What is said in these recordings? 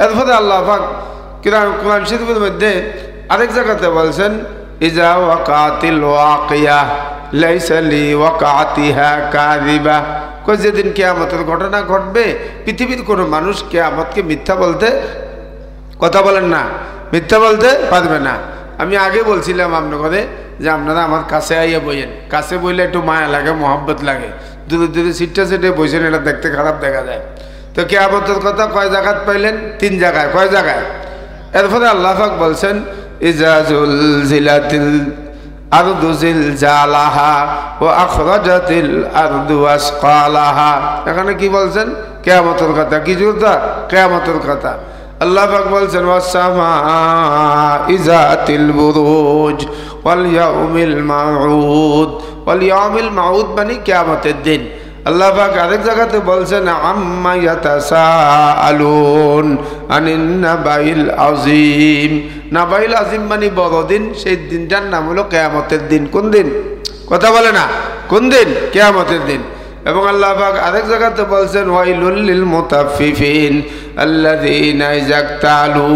এরপরে আল্লাহ পাক কোরআন শরীফের মধ্যে আরেক জায়গাতে বলছেন ইজা ওয়াকাতিল ওয়াকিয়া লাইসা লি ওয়াকাতিহা কাযিবা। কই যেদিন কিয়ামতের ঘটনা ঘটবে পৃথিবীর কোনো মানুষ কিয়ামতকে মিথ্যা বলতে কথা বলেন না, মিথ্যা বলতে পারবে না। আমি আগে বলছিলাম আপনাকে যে আপনারা আমার কাছে আইয়া বইয়েন, কাছে বইলে একটু মায়া লাগে, মহব্বত লাগে। দূরে দূরে সিটটা সিটে বইছেন, এটা দেখতে খারাপ দেখা যায়। তো কিয়ামতের কথা কয় জায়গায় পাইলেন? 3 জায়গায়। কয় জায়গায়? এরপরে আল্লাহ পাক বলছেন ইজা জুলজিলাতিল আরদু জিলজালাহা ওয়া আখরাজাতিল আরদু আসকালাহা। এখানে কি বলছেন? কিয়ামতের কথা। কি জুলতা? কিয়ামতের কথা। আল্লাহ পাক বলছেন ওয়াস-সামা'i যাতিল বুরুজ ওয়াল ইয়াউমিল মাউদ। ওয়াল ইয়াউমিল মাউদ মানে কিয়ামতের দিন। আল্লাহ পাক আরেক জায়গাতে বলছেন আম্মা ইয়াতাসাআলুন আনিন নাবাইল আযীম। নাবাইল আযীম মানে বড় দিন, সেই দিনটার নাম হলো কিয়ামতের দিন। কোন দিন? কথা বলে না। কোন দিন? কিয়ামতের দিন। এবং আল্লাহ পাক আরেক জায়গাতে বলছেন ওয়াইলুল লিল মুতাফফিফিন আল্লাযীনা ইযা ইক্তালু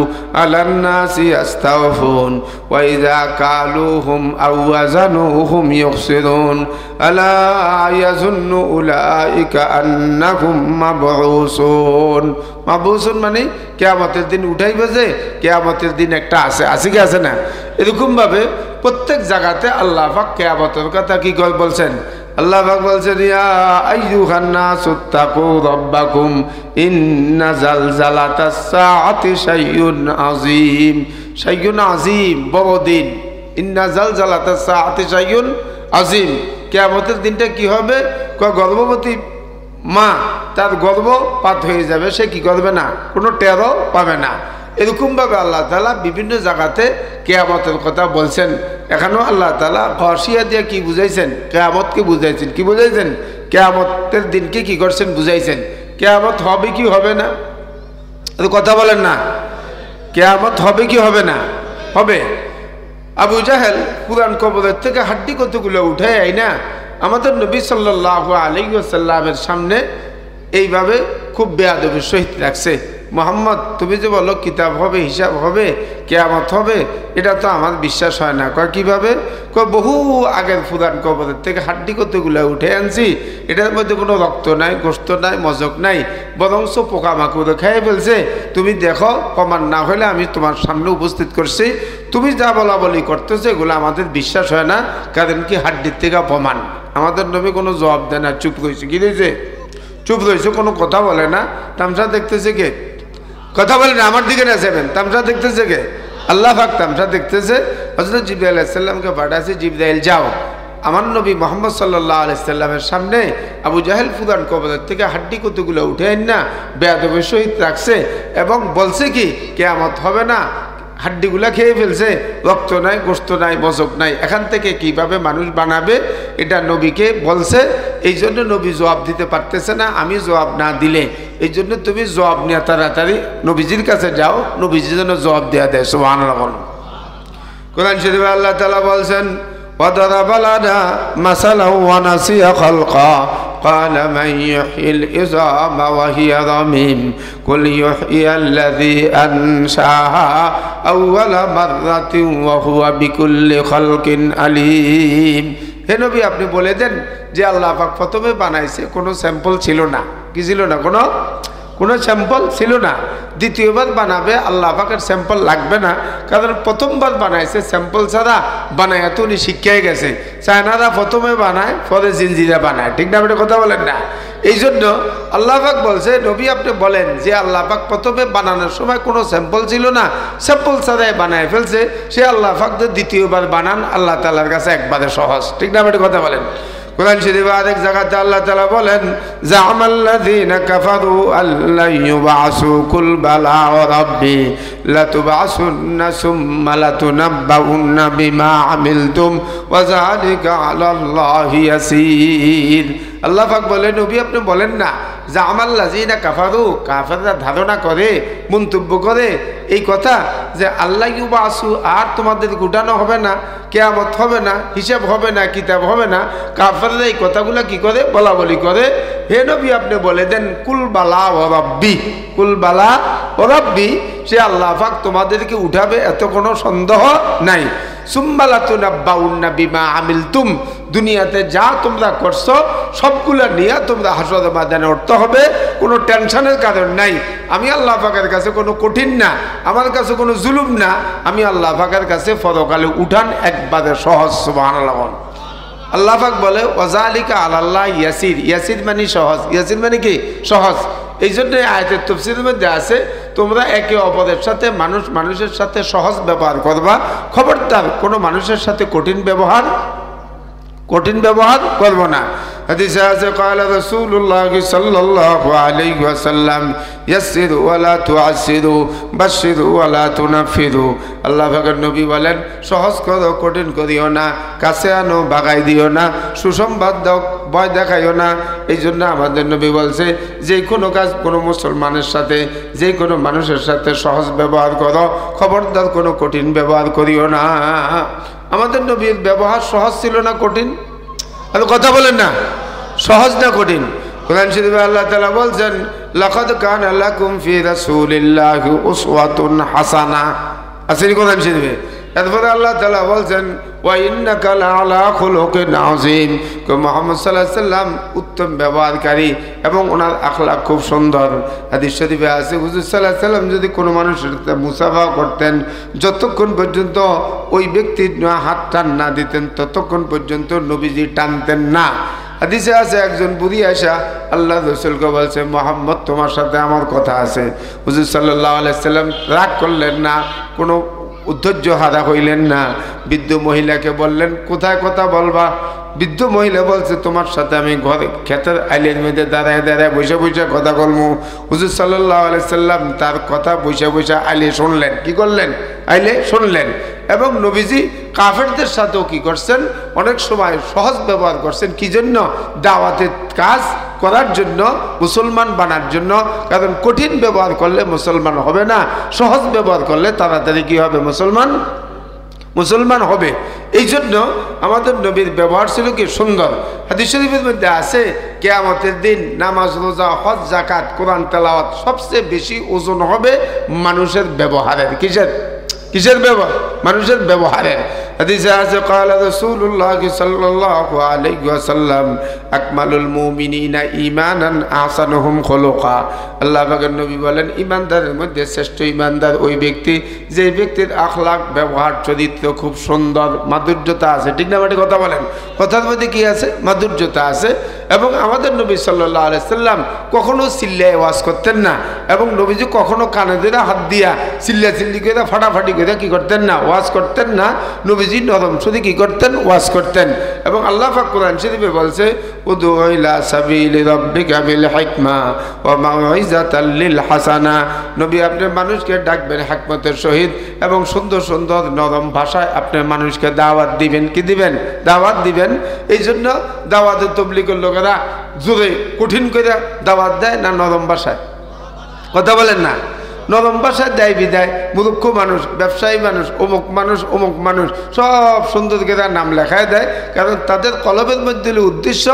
আলান নাসি ইস্তাওফুন ওয়া ইযা কালুহুম আও ওয়াজানুহুম ইউখসিরুন আলা ইয়াযুন্নু উলাইকা আন্নাহুম মাবউসুন। মাবউসুন মানে কিয়ামতের দিন উঠাইবে, যে কিয়ামতের দিন একটা আছে, আছে কি আছে না? এরকম ভাবে প্রত্যেক জায়গাতে আল্লাহ পাক কিয়ামতের কথা কি বলছেন? আল্লাহ পাক বলছেন ইয়া আইয়ুহান নাসুত্তাকু রাব্বাকুম ইন্না জালজালাতাস সাআতি শাইউন আযীম। শাইউন আযীম, বড় দিন। ইন্না জালজালাতাস সাআতি শাইউন আযীম। কিয়ামতের দিনটা কি হবে? গর্ভবতী মা, তার গর্ভপাত হয়ে যাবে, সে কি করবে না? কোনো টেরও পাবে না। এরকমভাবে আল্লাহ তাআলা বিভিন্ন জায়গাতে কিয়ামতের কথা বলছেন। এখানেও আল্লাহ তাআলা গশিয়া দিয়ে কি বুঝাইছেন? কিয়ামতকে বুঝাইছেন। কি বুঝাইছেন? কিয়ামতের দিনকে কি করছেন? বুঝাইছেন। কিয়ামত হবে কি হবে না? কথা বলেন না। কিয়ামত হবে কি হবে না? হবে। আবু জাহেল পুরান কবরের থেকে হাড্ডি কতগুলো উঠে আইনা আমাদের নবী সাল্লাল্লাহু আলাইহি ওয়াসাল্লামের সামনে এইভাবে খুব বেয়াদবির সহিত রাখছে। মোহাম্মদ, তুমি যে বলো কিতাব হবে, হিসাব হবে, কিয়ামত হবে, এটা তো আমার বিশ্বাস হয় না। কয় কিভাবে? কয় বহু আগের পুরান কবরের থেকে হাড্ডি কতগুলো উঠে আনছি, এটার মধ্যে কোনো রক্ত নাই, গোশত নাই, মজক নাই, বরঞ্চ পোকামাকড় খেয়ে ফেলছে। তুমি দেখো, প্রমাণ না হলে আমি তোমার সামনে উপস্থিত করছি, তুমি যা বলা বলি করতেছো এগুলো আমাদের বিশ্বাস হয় না, কারণ কি হাড্ডির থেকে প্রমাণ। আমাদের নবী কোনো জবাব দেয় না, চুপ রয়েছে। কি রয়েছে? চুপ রয়েছে, কোনো কথা বলে না। তামসা দেখতেছে কে? কথা বলে না, আমার দিকে না যাবেন। তামসা দেখতেছে কে? আল্লাহ পাক তামসা দেখতেছে। হযরত জিবরাইল আলাইহিস সালামকে পাঠাইছে, জিবরাইল যাও আমার নবী মুহাম্মদ সাল্লাল্লাহু আলাইহি সাল্লামের সামনে আবু জাহেল ফুদান কবরের থেকে হাড্ডি কতগুলো উঠে আইন না বেয়াদবের সহিত রাখছে, এবং বলছে কি কিয়ামত হবে না, হাড্ডিগুলা খেয়ে ফেলছে, রক্ত নাই, গোশত নাই, মজক নাই, এখান থেকে কিভাবে মানুষ বানাবে এটা নবীকে বলছে। এই জন্য নবী জবাব দিতে পারতেছে না। আমি জবাব না দিলে, এই জন্য তুমি জবাব নিয়ে তাড়াতাড়ি নবীজির কাছে যাও, নবীজির জন্য জবাব দেওয়া দেয়। সুবহানাল্লাহ। কোরআন শরীফে আল্লাহ তাআলা বলছেন وضرب لنا مثلا ونسي خلقا قال من يحيي العظام وهي رميم قل يحيي الذي أنشأها أول مرة وهو بكل خلق عليم। হে নবী, আপনি বলে দেন যে আল্লাহ পাক প্রথমে বানাইছে, কোনো স্যাম্পল ছিল না। কি ছিল না? কোনো স্যাম্পল ছিল না। দ্বিতীয়বার বানাবে, আল্লাহ পাকের স্যাম্পল লাগবে না, কারণ প্রথমবার বানাইছে, স্যাম্পল ছাড়া বানায় তো উনি শিক্ষায় গেছে। চায়নারা প্রথমে বানায়, পরে জিনজিরা বানায়। ঠিক না? আপনি কথা বলেন না। এই জন্য আল্লাহ পাক বলছে নবী আপনি বলেন যে আল্লাহ পাক প্রথমে বানানোর সময় কোনো স্যাম্পল ছিল না, স্যাম্পল ছাড়াই বানায় ফেলছে। সে আল্লাহ পাক তো দ্বিতীয়বার বানান আল্লাহ তাআলার কাছে একবারে সহজ। ঠিক না? আপনি কথা বলেন। কোরআন শরীফে আরেক জায়গাতে আল্লাহ তাআলা বলেন জা'মাল্লাযীনা কাফারু আল্লা ইউবআসু কুল বালা ওয়া রাব্বি লাতুবআসুন্না সুম্মা লাতুনাব্বাউন্না বিমা আমিলতুম ওয়া যালিকা আলাল্লাহি ইয়াসীর। আল্লাহ পাক বলেন নবী আপনি বলেন না জা'মাল্লাযীনা কাফারু, কাফেররা ধারণা করে, মন্তব্য করে এই কথা যে আল্লাহ ইউবআসু, আর তোমাদের উঠানো হবে না, কিয়ামত হবে না, হিসাব হবে না, কিতাব হবে না। কাফেররা এই কথাগুলো কি করে? বলা বলি করে। হে নবী আপনি বলে দেন কুল বালা ও রাব্বি, কুল বালা ও রাব্বি, সে আল্লাহ পাক তোমাদেরকে উঠাবে, এত কোনো সন্দেহ নাই। সুম্মা তুনাব্বাউন্না বিমা আমিলতুম, দুনিয়াতে যা তোমরা করছো সবগুলা নিয়ে তোমরা হাসরের ময়দানে উঠতে হবে, কোনো টেনশনের কারণ নাই। আমি আল্লাহ পাকের কাছে কোনো কঠিন না, আমার কাছে কোনো জুলুম না, আমি আল্লাহ পাকের কাছে পরকালে উঠান একবারে সহজ। সুবহানাল্লাহ। আল্লাহ পাক বলে ওয়াজালিকা আলাল্লাহ ইয়াসির, ইয়াসির মানে সহজ, ইয়াসির মানে কি সহজ। এই জন্য আয়াতের তাফসীরের মধ্যে আছে তোমরা একে অপরের সাথে মানুষের সাথে সহজ ব্যবহার করবা, খবরদার কোনো মানুষের সাথে কঠিন ব্যবহার করব না। হাদিসে আছে قال رسول الله صلى الله عليه وسلم يسروا ولا تعسروا بشروا ولا تنفروا। আল্লাহ পাকের নবী বলেন সহজ করো, কঠিন করিও না, কাছে আনো, ভাগাই দিও না, সুসংবাদ দাও, ভয় দেখাইও না। এই জন্য আমাদের নবী বলছে যে কোনো কাজ কোনো মুসলমানের সাথে, যে কোনো মানুষের সাথে সহজ ব্যবহার করো, খবরদার কোনো কঠিন ব্যবহার করিও না। আমাদের নবীর ব্যবহার সহজ ছিল না কঠিন? আর কথা বলেন না, সহজ না কঠিন? কোরআন শরীফে আল্লাহ তাআলা বলছেন লাকাদ কানা লাকুম ফি রাসূলিল্লাহি উসওয়াতুন হাসানা, আছে কোরআন শরীফে। এরপরে আল্লাহ তাআলা বলছেন ওয়া ইন্নাকা লাআলা খুলুকিন আযীম, মুহাম্মদ সাল্লাল্লাহু আলাইহি সাল্লাম উত্তম ব্যবহারকারী এবং ওনার আখলাক খুব সুন্দর। হাদিস শরীফে আছে হুজুর সাল্লাল্লাহু আলাইহি সাল্লাম যদি কোনো মানুষের সাথে মুসাফা করতেন, যতক্ষণ পর্যন্ত ওই ব্যক্তির হাত টান না দিতেন ততক্ষণ পর্যন্ত নবীজি টানতেন না। হাদিসে আছে একজন বুড়ি আয়সা আল্লাহ রাসূলকে বলছে মুহাম্মদ তোমার সাথে আমার কথা আছে। হুজুর সাল্লাল্লাহু আলাইহি সাল্লাম রাগ করলেন না, কোনো উদ্ধর্য হারা হইলেন না, বৃদ্ধ মহিলাকে বললেন কোথায় কথা বলবা? বৃদ্ধ মহিলা বলছে তোমার সাথে আমি ঘরে ক্ষেতের আইলের মধ্যে দাঁড়ায় দাঁড়ায় বসে বসে কথা বলবো। হুজুর সাল্লাল্লাহু আলাইহি সাল্লাম তার কথা বসে বসে আইলে শুনলেন। কি করলেন? আইলে শুনলেন। এবং নবীজি কাফেরদের সাথেও কি করছেন? অনেক সময় সহজ ব্যবহার করছেন। কি জন্য? দাওয়াতের কাজ করার জন্য, মুসলমান বানার জন্য। কারণ কঠিন ব্যবহার করলে মুসলমান হবে না, সহজ ব্যবহার করলে তাড়াতাড়ি কি হবে? মুসলমান হবে। এই জন্য আমাদের নবীর ব্যবহার ছিল কি সুন্দর। হাদিস শরীফের মধ্যে আছে কিয়ামতের দিন নামাজ, রোজা, হজ, যাকাত, কোরআন তেলাওয়াত সবচেয়ে বেশি ওজন হবে মানুষের ব্যবহারের। কিসের ব্যবহার? মানুষের ব্যবহারের। হাদিসে আছে قال رسول الله صلى الله عليه وسلم اكمل المؤمنين ايمانا احسنهم خلقا। আল্লাহ পাকের নবী বলেন ইমানদারের মধ্যে শ্রেষ্ঠ ইমানদার ওই ব্যক্তি যে ব্যক্তির আখলাক, ব্যবহার, চরিত্র খুব সুন্দর, মাধুর্যতা আছে। ঠিক না? মানে কথা বলেন, কথার মধ্যে কি আছে? মাধুর্যতা আছে। এবং আমাদের নবী সাল্লাল্লাহু আলাইহি সাল্লাম কখনো চিল্লায় ওয়াজ করতেন না, এবং নবীজি কখনো কানে ধরে হাত দিয়া চিল্লি করে ফাটাফাটি করে কি করতেন না? ওয়াজ করতেন না। নবীজি নরম শুধু কি করতেন? ওয়াজ করতেন। এবং আল্লাহ পাক কোরআন শরীফে বলছে উদু ইলা সাবিলি রাব্বিকা বিল হিকমা ওয়া মাউইজাতাল লিল হাসানা। নবী আপনি মানুষকে ডাকবেন হিকমতের সহিত এবং সুন্দর সুন্দর নরম ভাষায় আপনি মানুষকে দাওয়াত দিবেন। কি দিবেন? দাওয়াত দিবেন। এই জন্য দাওয়াতের তাবলীগের লোকেরা জোরে কঠিন করে দাওয়াত দেয় না নরম ভাষায়? কথা বলেন না। নরম ভাষায় দেয় বিদায় মূর্খ মানুষ, ব্যবসায়ী মানুষ, অমুক মানুষ সব সুন্দর করে নাম লেখায় দেয়। কারণ তাদের কলবের মধ্যে উদ্দেশ্য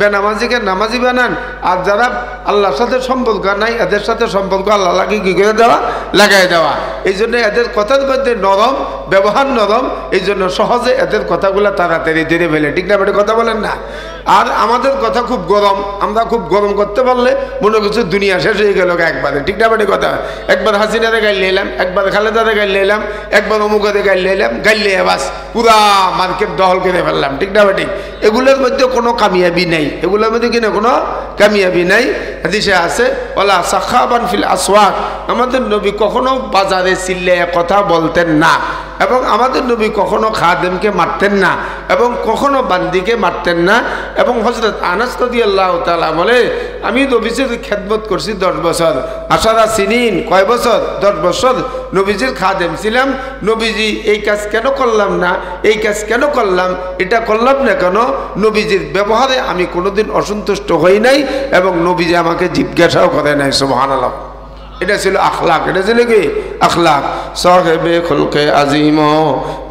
বেনামাজিকে নামাজি বানান, আর যারা আল্লাহর সাথে সম্পর্ক নাই এদের সাথে সম্পর্ক আল্লাহ লাগে কি করে দেওয়া? লাগাই দেওয়া। এই জন্য এদের কথার মধ্যে নরম, ব্যবহার নরম, এই জন্য সহজে এদের কথাগুলো তাড়াতাড়ি ধরে ফেলে। ঠিক না? বেটে কথা বলেন না। আর আমাদের কথা খুব গরম, আমরা খুব গরম করতে পারলে মনে করছে দুনিয়া শেষ হয়ে গেল একবারে। ঠিক না? বেটে কথা, একবার হাসিনারে গাইলে এলাম, একবার খালেদারে গাইলে এলাম, একবার অমুকারে গাইলে এলাম, গাইলে বাস পুরা মার্কেট দখল করে ফেললাম। ঠিক না? বেটে এগুলোর মধ্যে কোনো কামিয়াবি নাই, এগুলোর মধ্যে কিনা কোনো কামিয়াবি নাই। হাদিসে আছে ওলা সাখাবান ফিল আসওয়াক, আমাদের নবী কখনো বাজারে চিল্লায় কথা বলতেন না, এবং আমাদের নবী কখনো খাদেমকে মারতেন না, এবং কখনো বান্দিকে মারতেন না। এবং হযরত আনাস রাদিয়াল্লাহু তাআলা বলে আমি নবীজির খেদমত করছি 10 বছর। আশারা সিনিন, কয় বছর? 10 বছর নবীজির খাদেম ছিলাম। নবীজি এই কাজ কেন করলাম না, এই কাজ কেন করলাম, এটা করলাম না কেন? নবীজির ব্যবহারে আমি কোনোদিন অসন্তুষ্ট হই নাই, এবং নবীজি আমাকে জিজ্ঞাসাও করে নাই। সুবহানাল্লাহ। এটা ছিল আখলাক, এটা ছিল কি? আখলাক। साहिबे खुल्के अजीमो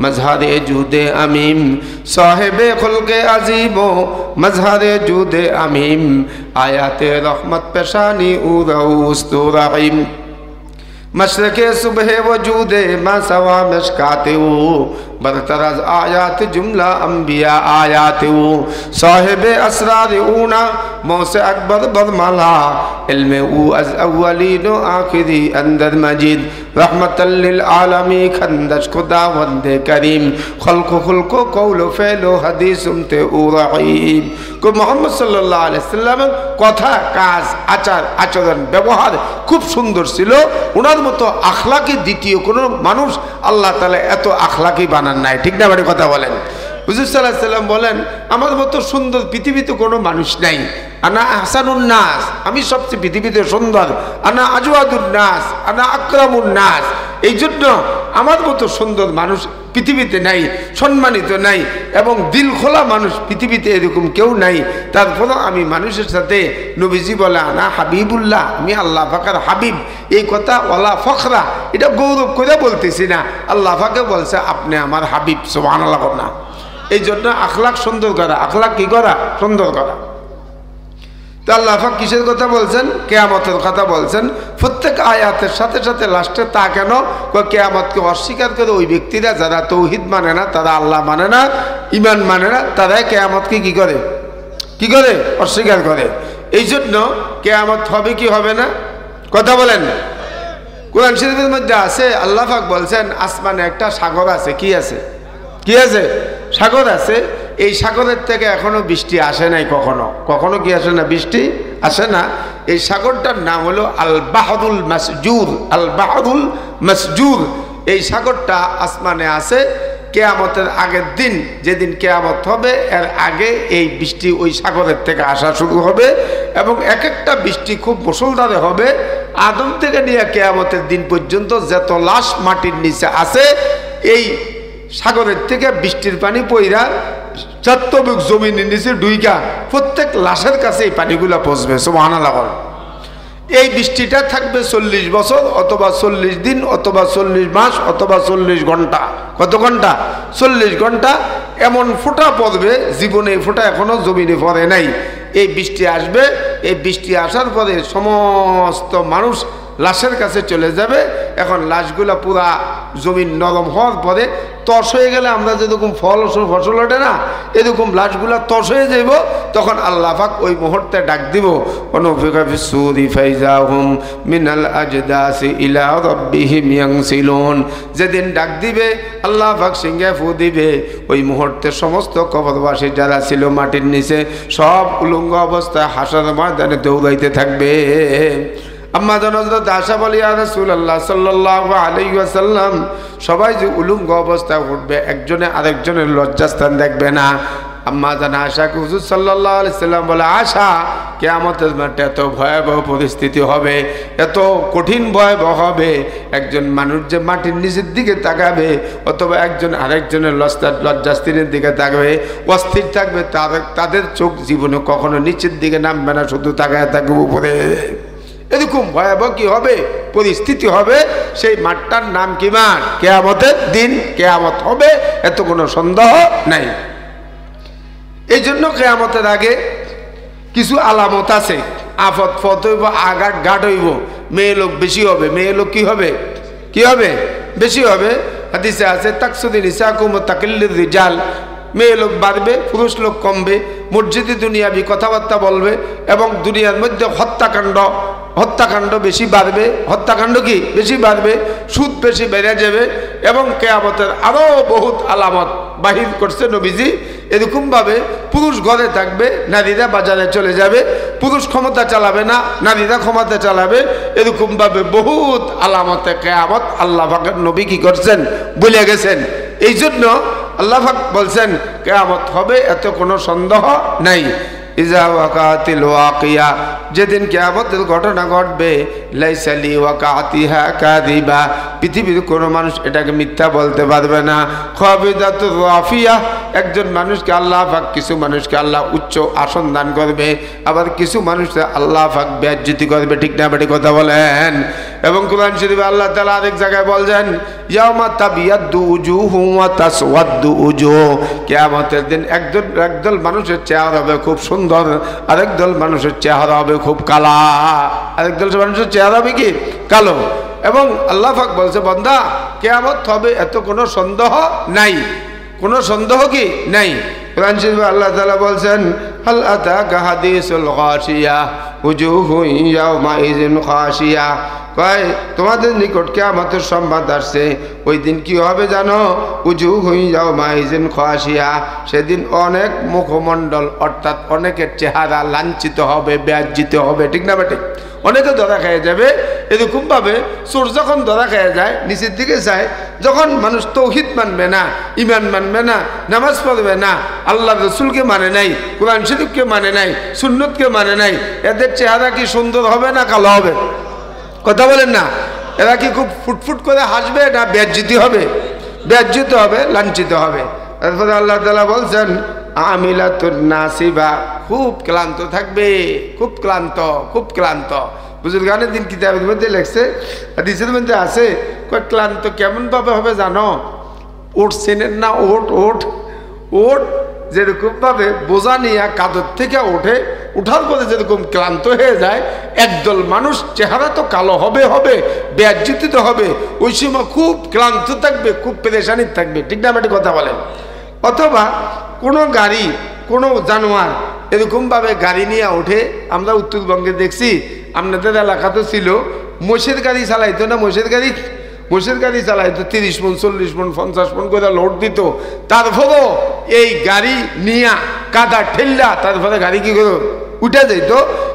मजहरे जूदे अमीम साहिबे खुल्के अजीमो मजहरे जूदे अमीम आयाते रहमत पेशानी उस्तुराइम मशरक़े सुबह वजूदे मासवा मशकाते वो बरतरज आयात जुमला अंबिया आयात वो साहिबे असरार ऊना मौसे अकबर बरमला इल्मे ऊ अज अव्वलीन आखिरी अंदर मजीद रहमतल लिल आलमी खंदश खुदा वंदे करीम खल्को खुल्को कौलो फेलो हदीस उमते उराइब को मोहम्मद सल्लल्लाहु अलैहि वसल्लम कथा काज आचार आचरण व्यवहार खूब सुंदर ছিল ওনার মতো আখলাকি দ্বিতীয় কোনো মানুষ আল্লাহ তাআলা এত আখলাকি বানান নাই ঠিক না বড় কথা বলেন হুজুর সাল্লাল্লাহু আলাইহি ওয়াসাল্লাম বলেন আমার মতো সুন্দর পৃথিবীতে কোনো মানুষ নাই আনা আহসানুন নাস আমি সবচেয়ে পৃথিবীতে সুন্দর আনা আজওয়াদুন নাস আনা আকরামুন নাস এইজন্য আমার মতো সুন্দর মানুষ পৃথিবীতে নাই সম্মানিত নাই এবং দিল খোলা মানুষ পৃথিবীতে এরকম কেউ নাই তারপর আমি মানুষের সাথে নবীজি বলে আনা হাবিবুল্লাহ আমি আল্লাহ পাকের হাবিব এই কথা ওয়ালা ফখরা এটা গৌরব করে বলতেছি না আল্লাহ পাকে বলছে আপনি আমার হাবিব সুবহানাল্লাহ না এই জন্য আখলাক সুন্দর করা আখলাক কি করা সুন্দর করা তো আল্লাহ পাক কিসের কথা বলছেন কিয়ামতের কথা বলছেন প্রত্যেক আয়াতের সাথে সাথে লাস্টে তা কেন কিয়ামতকে অস্বীকার করে ওই ব্যক্তিরা যারা তৌহিদ মানে না তারা আল্লাহ মানে না ঈমান মানে না তারাই কিয়ামতকে কি করে অস্বীকার করে এই জন্য কিয়ামত হবে কি হবে না কথা বলেন কোরআন শরীফের মধ্যে আছে আল্লাহ পাক বলছেন আসমানে একটা সাগর আছে কি আছে সাগর আছে এই সাগরের থেকে এখনো বৃষ্টি আসে নাই কখনো কি আসে না বৃষ্টি আসে না এই সাগরটার নাম হলো আল বাহরুল মাসজুর এই সাগরটা আসমানে আছে কিয়ামতের আগের দিন যেদিন কিয়ামত হবে এর আগে এই বৃষ্টি ওই সাগরের থেকে আসা শুরু হবে এবং এক একটা বৃষ্টি খুব মুষলধারে হবে আদম থেকে নিয়ে কিয়ামতের দিন পর্যন্ত যত লাশ মাটির নিচে আছে এই সাগরের থেকে বৃষ্টির পানি পইরা চত্বরুক জমিনের নিচে ডুইকা প্রত্যেক লাশের কাছে এই পানিগুলা পৌঁছবে সুবহানাল্লাহ এই বৃষ্টিটা থাকবে 40 বছর অথবা 40 দিন অথবা 40 মাস অথবা 40 ঘন্টা কত ঘন্টা 40 ঘন্টা এমন ফোঁটা পড়বে জীবনে এই ফোঁটা এখনো জমিনে পড়ে নাই এই বৃষ্টি আসবে এই বৃষ্টি আসার পরে সমস্ত মানুষ লাশের কাছে চলে যাবে এখন লাশগুলা পুরা জমিন নরম হওয়ার পরে তস হয়ে গেলে আমরা যেরকম ফসল ওঠে না এরকম লাশগুলা তস হয়ে যাইব তখন আল্লাহ পাক ওই মুহূর্তে ডাক দিব অনুফিকা ফিসসূরি ফাইজাহুম মিনাল আজদাসি ইলা রাব্বিহিম ইয়ানসিলুন যেদিন ডাক দিবে আল্লাহ পাক সিংহে ফু দিবে ওই মুহূর্তে সমস্ত কবরবাসী যারা ছিল মাটির নিচে সব উলঙ্গ অবস্থায় হাসর ময়দানে দৌড়াইতে থাকবে আম্মা জান হযরত আয়েশা বলে ইয়া রাসূলুল্লাহ সাল্লাল্লাহু আলাইহি ওয়াসাল্লাম সবাই যে উলঙ্গ অবস্থায় উঠবে একজনে আরেকজনের লজ্জাস্থান দেখবে না আম্মা জান আয়েশাকে হুজুর সাল্লাল্লাহু আলাইহি সাল্লাম বলে আয়েশা কিয়ামতের মাঠে এত ভয়াবহ পরিস্থিতি হবে এত কঠিন ভয়াবহ হবে একজন মানুষ যে মাটির নিচের দিকে তাকাবে অথবা একজন আরেকজনের লজ্জাস্থানের দিকে তাকাবে অস্থির থাকবে তাদের চোখ জীবনে কখনো নিচের দিকে নামবে না শুধু তাকায় থাকবে উপরে এরকম ভয়াবহ কি হবে পরিস্থিতি হবে সেই মাঠটার নাম কি মাঠ কিয়ামতের দিন কিয়ামত হবে এত কোনো সন্দেহ নাই এই জন্য কিয়ামতের আগে কিছু আলামত আছে আফত ফত হইব আঘাত ঘাট হইব মেয়ে লোক বেশি হবে মেয়ে লোক কি হবে বেশি হবে হাদিসে আছে তাকসুদি নিসাকুম তাকিল্লির রিজাল মেয়ে লোক বাড়বে পুরুষ লোক কমবে মসজিদে দুনিয়াবি কথাবার্তা বলবে এবং দুনিয়ার মধ্যে হত্যাকাণ্ড বেশি বাড়বে হত্যাকাণ্ড কি বেশি বাড়বে সুদ বেশি বেড়ে যাবে এবং কিয়ামতের আরও বহুত আলামত বাহির করছে নবীজি এরকমভাবে পুরুষ ঘরে থাকবে নারীরা বাজারে চলে যাবে পুরুষ ক্ষমতা চালাবে না নারীরা ক্ষমতা চালাবে এরকমভাবে বহুত আলামতে কিয়ামত আল্লাহ পাকের নবী কি করছেন বলে গেছেন এই জন্য আল্লাহ পাক বলছেন কিয়ামত হবে এত কোনো সন্দেহ নাই ইজা ওয়াকাতিল ওয়াকিয়া, যেদিন কিয়ামতের ঘটনা ঘটবে, লাইসা লি ওয়াকাতিহা কাযিবা, পৃথিবীর কোনো মানুষ এটাকে মিথ্যা বলতে পারবে না। খাবিদাতুর রাফিয়া, একজন মানুষকে আল্লাহ পাক, কিছু মানুষকে আল্লাহ উচ্চ আসন দান করবে, আবার কিছু মানুষকে আল্লাহ পাক বেইজ্জতি করবে। ঠিক না বেটি কথা বলেন? এবং কোরআন শরীফে আল্লাহ তাআলা আরেক জায়গায় বলছেন, ইয়াউমা তাবিয়াদ্দু উজুহু ওয়া তাসওয়াদ্দু উজুহ, কিয়ামতের দিন একদল মানুষের চেহারা হবে খুব সুন্দর, আরেক দল মানুষের চেহারা হবে খুব কালা। আরেক দল মানুষের চেহারা হবে কি? কালো। এবং আল্লাহ পাক বলছে, বান্দা কিয়ামত হবে, এত কোনো সন্দেহ নাই, কোনো সন্দেহ কি নাই। কোরআন শরীফে আল্লাহ তাআলা বলছেন, হাল আতাকা হাদিসুল গাশিয়া উজুহুন ইয়াওমাইযিন খাশিয়া, কয় তোমাদের নিকট কিয়ামতের সংবাদ আসছে, ওই দিন কি হবে জানো? উজুহুন ইয়াওমাইযিন খাশিয়া, সেদিন অনেক মুখমণ্ডল অর্থাৎ অনেকের চেহারা লাঞ্ছিত হবে, বেইজ্জতি হবে। ঠিক না বেটি? অনেকে ধরা খেয়ে যাবে। এরকমভাবে চোর যখন ধরা খেয়ে যায়, নিচের দিকে যায়, যখন মানুষ তৌহিদ মানবে না, ইমান মানবে না, নামাজ পড়বে না, আল্লাহ রসুলকে মানে নাই, কোরআন শরীফকে মানে নাই, সুন্নতকে মানে নাই, এদের চেহারা কি সুন্দর হবে না কালো হবে? কথা বলেন না? এরা কি খুব ফুটফুট করে হাসবে না বেইজ্জতি হবে? বেইজ্জতি হবে, লাঞ্ছিত হবে। তারপরে আল্লাহ তাআলা বলছেন, আমিলাতুন নাসিবা, খুব ক্লান্ত থাকবে, খুব ক্লান্ত, খুব ক্লান্ত। বুজুর্গানের দিন কিতাবের মধ্যে লেখছে, হাদিসের মধ্যে আছে, কয় ক্লান্ত কেমন ভাবে হবে জানো? ওট চেনেন না? ওট ওট ওট যেরকম ভাবে বোঝা নিয়ে কাঁধর থেকে ওঠে, উঠার পরে যেরকম ক্লান্ত হয়ে যায়, একদল মানুষ চেহারা তো কালো হবে, হবে বেইজ্জতি তো হবে, ওই সময় খুব ক্লান্ত থাকবে, খুব পেরেশানি থাকবে। ঠিক না বেটি কথা বলেন? অথবা কোনো গাড়ি, কোনো জানোয়ার এরকমভাবে গাড়ি নিয়ে ওঠে, আমরা উত্তরবঙ্গে দেখছি, আপনাদের এলাকাতে ছিল, মোষের গাড়ি চালাইতো না? মোষের গাড়ি চালাইতো, 30 মণ 40 মণ 50 মণ করে লোড দিত, তারপরেও এই গাড়ি নিয়ে কাদা ঠেল্লা, তারপরে গাড়ি কি করে উঠে যেত,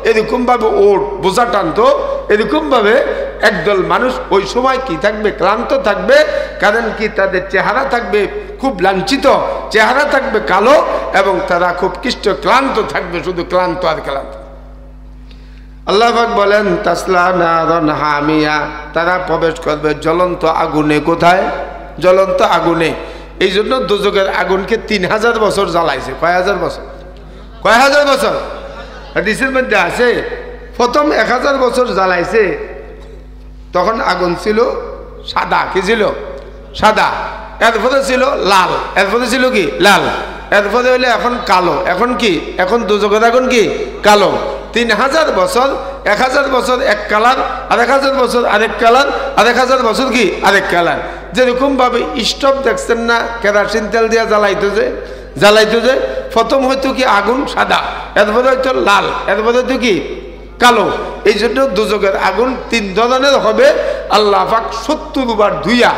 এরকমভাবে ওট বোঝা টানতো। এরকমভাবে একদল মানুষ ওই সময় কি থাকবে? ক্লান্ত থাকবে। কারণ কি? তাদের চেহারা থাকবে খুব লাঞ্ছিত, চেহারা থাকবে কালো, এবং তারা খুব কষ্ট ক্লান্ত থাকবে, শুধু ক্লান্ত আর ক্লান্ত। আল্লাহ পাক বলেন, তাসলা নারান হামিয়া, তারা প্রবেশ করবে জ্বলন্ত আগুনে। কোথায়? জ্বলন্ত আগুনে। এই জন্য দোজখের আগুনকে 3000 বছর জ্বালাইছে। কয় হাজার বছর? কয় হাজার বছর? হাদিসের মধ্যে আছে, প্রথম 1000 বছর জ্বালাইছে, তখন আগুন ছিল সাদা। কি ছিল? সাদা। এরপরে ছিল লাল, এরপরে ছিল কি? লাল। এরপরে হইলে এখন কালো। এখন কি? এখন দোজখের আগুন কি? কালো। 3000 বছর, 1000 বছর এক কালার, আর 1000 বছর আরেক কালার, আর 1000 বছর কি? আরেক কালার। যেরকম ভাবে স্টোভ দেখছেন না, কেরোসিন তেল দিয়ে জ্বালাইতো যে প্রথম হয়তো কি আগুন সাদা, এরপরে হয়তো লাল, এরপরে হয়তো কি কালো। এই জন্য দোজখের আগুন 3 ধরনের হবে। আল্লাহ পাক 70 বার ধুইয়া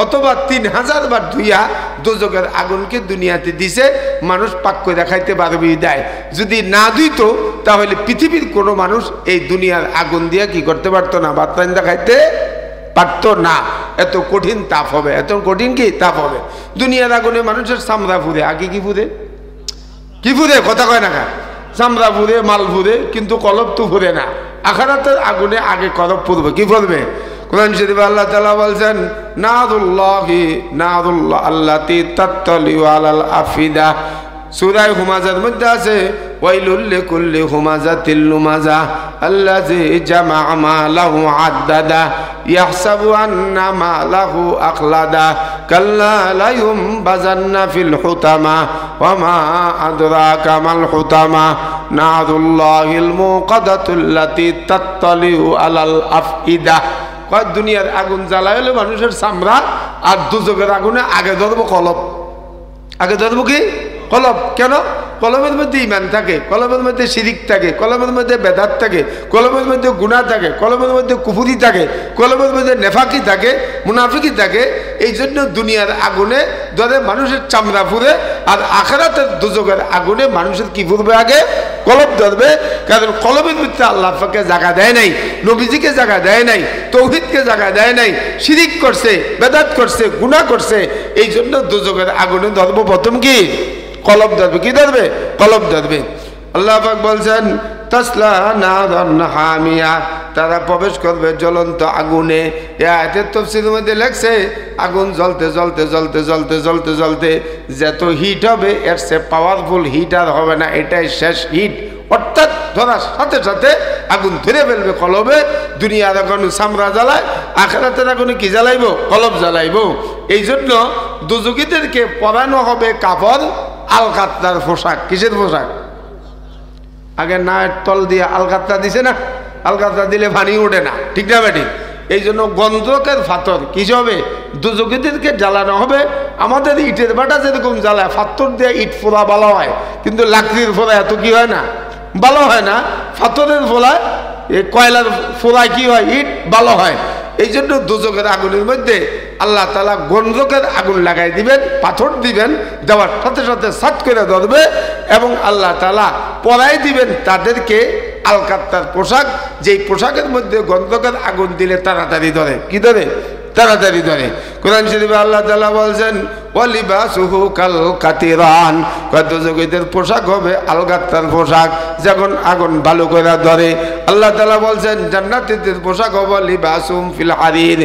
অথবা 3000 বার ধুইয়া দোজখের আগুনকে দুনিয়াতে দিছে, মানুষ পাক করে খাইতে পারবে দেয়। যদি না ধুইতো তাহলে পৃথিবীর কোনো মানুষ এই দুনিয়ার আগুন দিয়ে কি করতে পারতো না? ভাত রান্না খাইতে পারতো না। এত কঠিন তাপ হবে, এত কঠিন কি তাপ হবে। দুনিয়ার আগুনে মানুষের চামড়া ফুরে। আগে কি ফুরে? কি ফুরে? কথা কয় না? চামড়া ফুরে, মাল ফুরে, কিন্তু কলব তো ফুরে না। আখিরাতের আগুনে আগে কলব ফুরবে। কি ফুরবে? কোরআন শরীফে আল্লাহ তাআলা বলছেন, নারুল্লাহি নারুল্লাহ আল্লাতী তাত্তালিউ আলাল আফিদা। সূরা হুমাযার মধ্যে আছে, ওয়াইলুল লিকুল্লি হুমাযাতিল লুমাযা আল্লাযী জামাআ মালাহু আদ্দাদা ইয়াহসাবু আন্না মালাহু আখলাদা কাল্লা লা ইউমবাযান্না ফিল হুতামা ওয়া মা আদরাকা মাল হুতামা নারুল্লাহিল মুকাদাতুল্লাতী তাত্তালিউ আলাল আফইদা। কয় দুনিয়ার আগুন জ্বালাইলে মানুষের চামড়া, আর দোজখের আগুনে আগে ধরবো কলব। আগে ধরবো কি? কলব। কেন? কলমের মধ্যে ইমান থাকে, কলমের মধ্যে শিরিক থাকে, কলমের মধ্যে বেদাত থাকে, কলমের মধ্যে গুনাহ থাকে, কলমের মধ্যে কুফরি থাকে, কলমের মধ্যে নেফাকি থাকে, মুনাফিকি থাকে। এই জন্য দুনিয়ার আগুনে ধরে মানুষের চামড়া ফুরে, আর আখিরাতের দোজখের আগুনে মানুষের কি ফুরবে? আগে কলব ধরবে। কারণ কলবের মধ্যে আল্লাহ পাকে জায়গা দেয় নাই, নবীজিকে জায়গা দেয় নাই, তৌহিদকে জায়গা দেয় নাই, শিরিক করছে, বেদাত করছে, গুনাহ করছে। এই জন্য দোজখের আগুনে ধরবো প্রথম কি? কলব ধরবে। কি ধরবে? কলব ধরবে। আল্লাহ পাক বলছেন তাসলা নারান হামিয়া, তারা প্রবেশ করবে জ্বলন্ত আগুনে। এই আয়াতের তাফসীরের মধ্যে লেখছে আগুন জ্বলতে জ্বলতে জ্বলতে জ্বলতে জ্বলতে জ্বলতে যত হিট হবে এর চেয়ে পাওয়ারফুল হিট আর হবে না, এটাই শেষ হিট। অর্থাৎ ধরার সাথে সাথে আগুন ধরে ফেলবে কলবে। দুনিয়ার এখন চামড়া জ্বালায়, আখিরাতের এখন কি জ্বালাইব? কলব জ্বালাইব। এই জন্য দুজুগীদেরকে পরানো হবে কাপড় আলকাত্তার পোশাক। কিসের পোশাক? আগে নায়ের তল দিয়ে আলকাত্তা দিছে না, আলকাত্তা দিলে পানি ওঠে না, ঠিক না বেটি? এই জন্য গন্ধকের ফাতর কিস হবে? দুজুগীদেরকে জ্বালানো হবে। আমাদের ইটের বাটা যেরকম জ্বালায়, ফাতর দিয়ে ইট ফোড়া ভালো হয়, কিন্তু লাকড়ির ফোড়া এত কি হয় না, ভালো হয় না। ফাতরের ফোড়ায়, এই কয়লার ফোড়ায় কি হয়? ইট ভালো হয়। এই জন্য দুজকের আগুনের মধ্যে আল্লাহ তাআলা গন্ধকের আগুন লাগাই দিবেন, পাথর দিবেন, দেওয়ার সাথে সাথে সাত করে ধরবে এবং আল্লাহ তাআলা পরাই দিবেন তাদেরকে আলকাত্তার পোশাক, যেই পোশাকের মধ্যে গন্ধকের আগুন দিলে তাড়াতাড়ি ধরে। কি ধরে? তাড়াতাড়ি ধরে। কোরআন শরীফে আল্লাহ তাআলা বলছেন ওয়ালিবাসুহু কাল কাতিরান, দুজকীদের পোশাক হবে আলকাত্তার পোশাক, যখন আগুন ভালো করে ধরে। আল্লাহ তাআলা বলছেন জান্নাতীদের পোশাক হবে লিবাসুম ফিল হারির,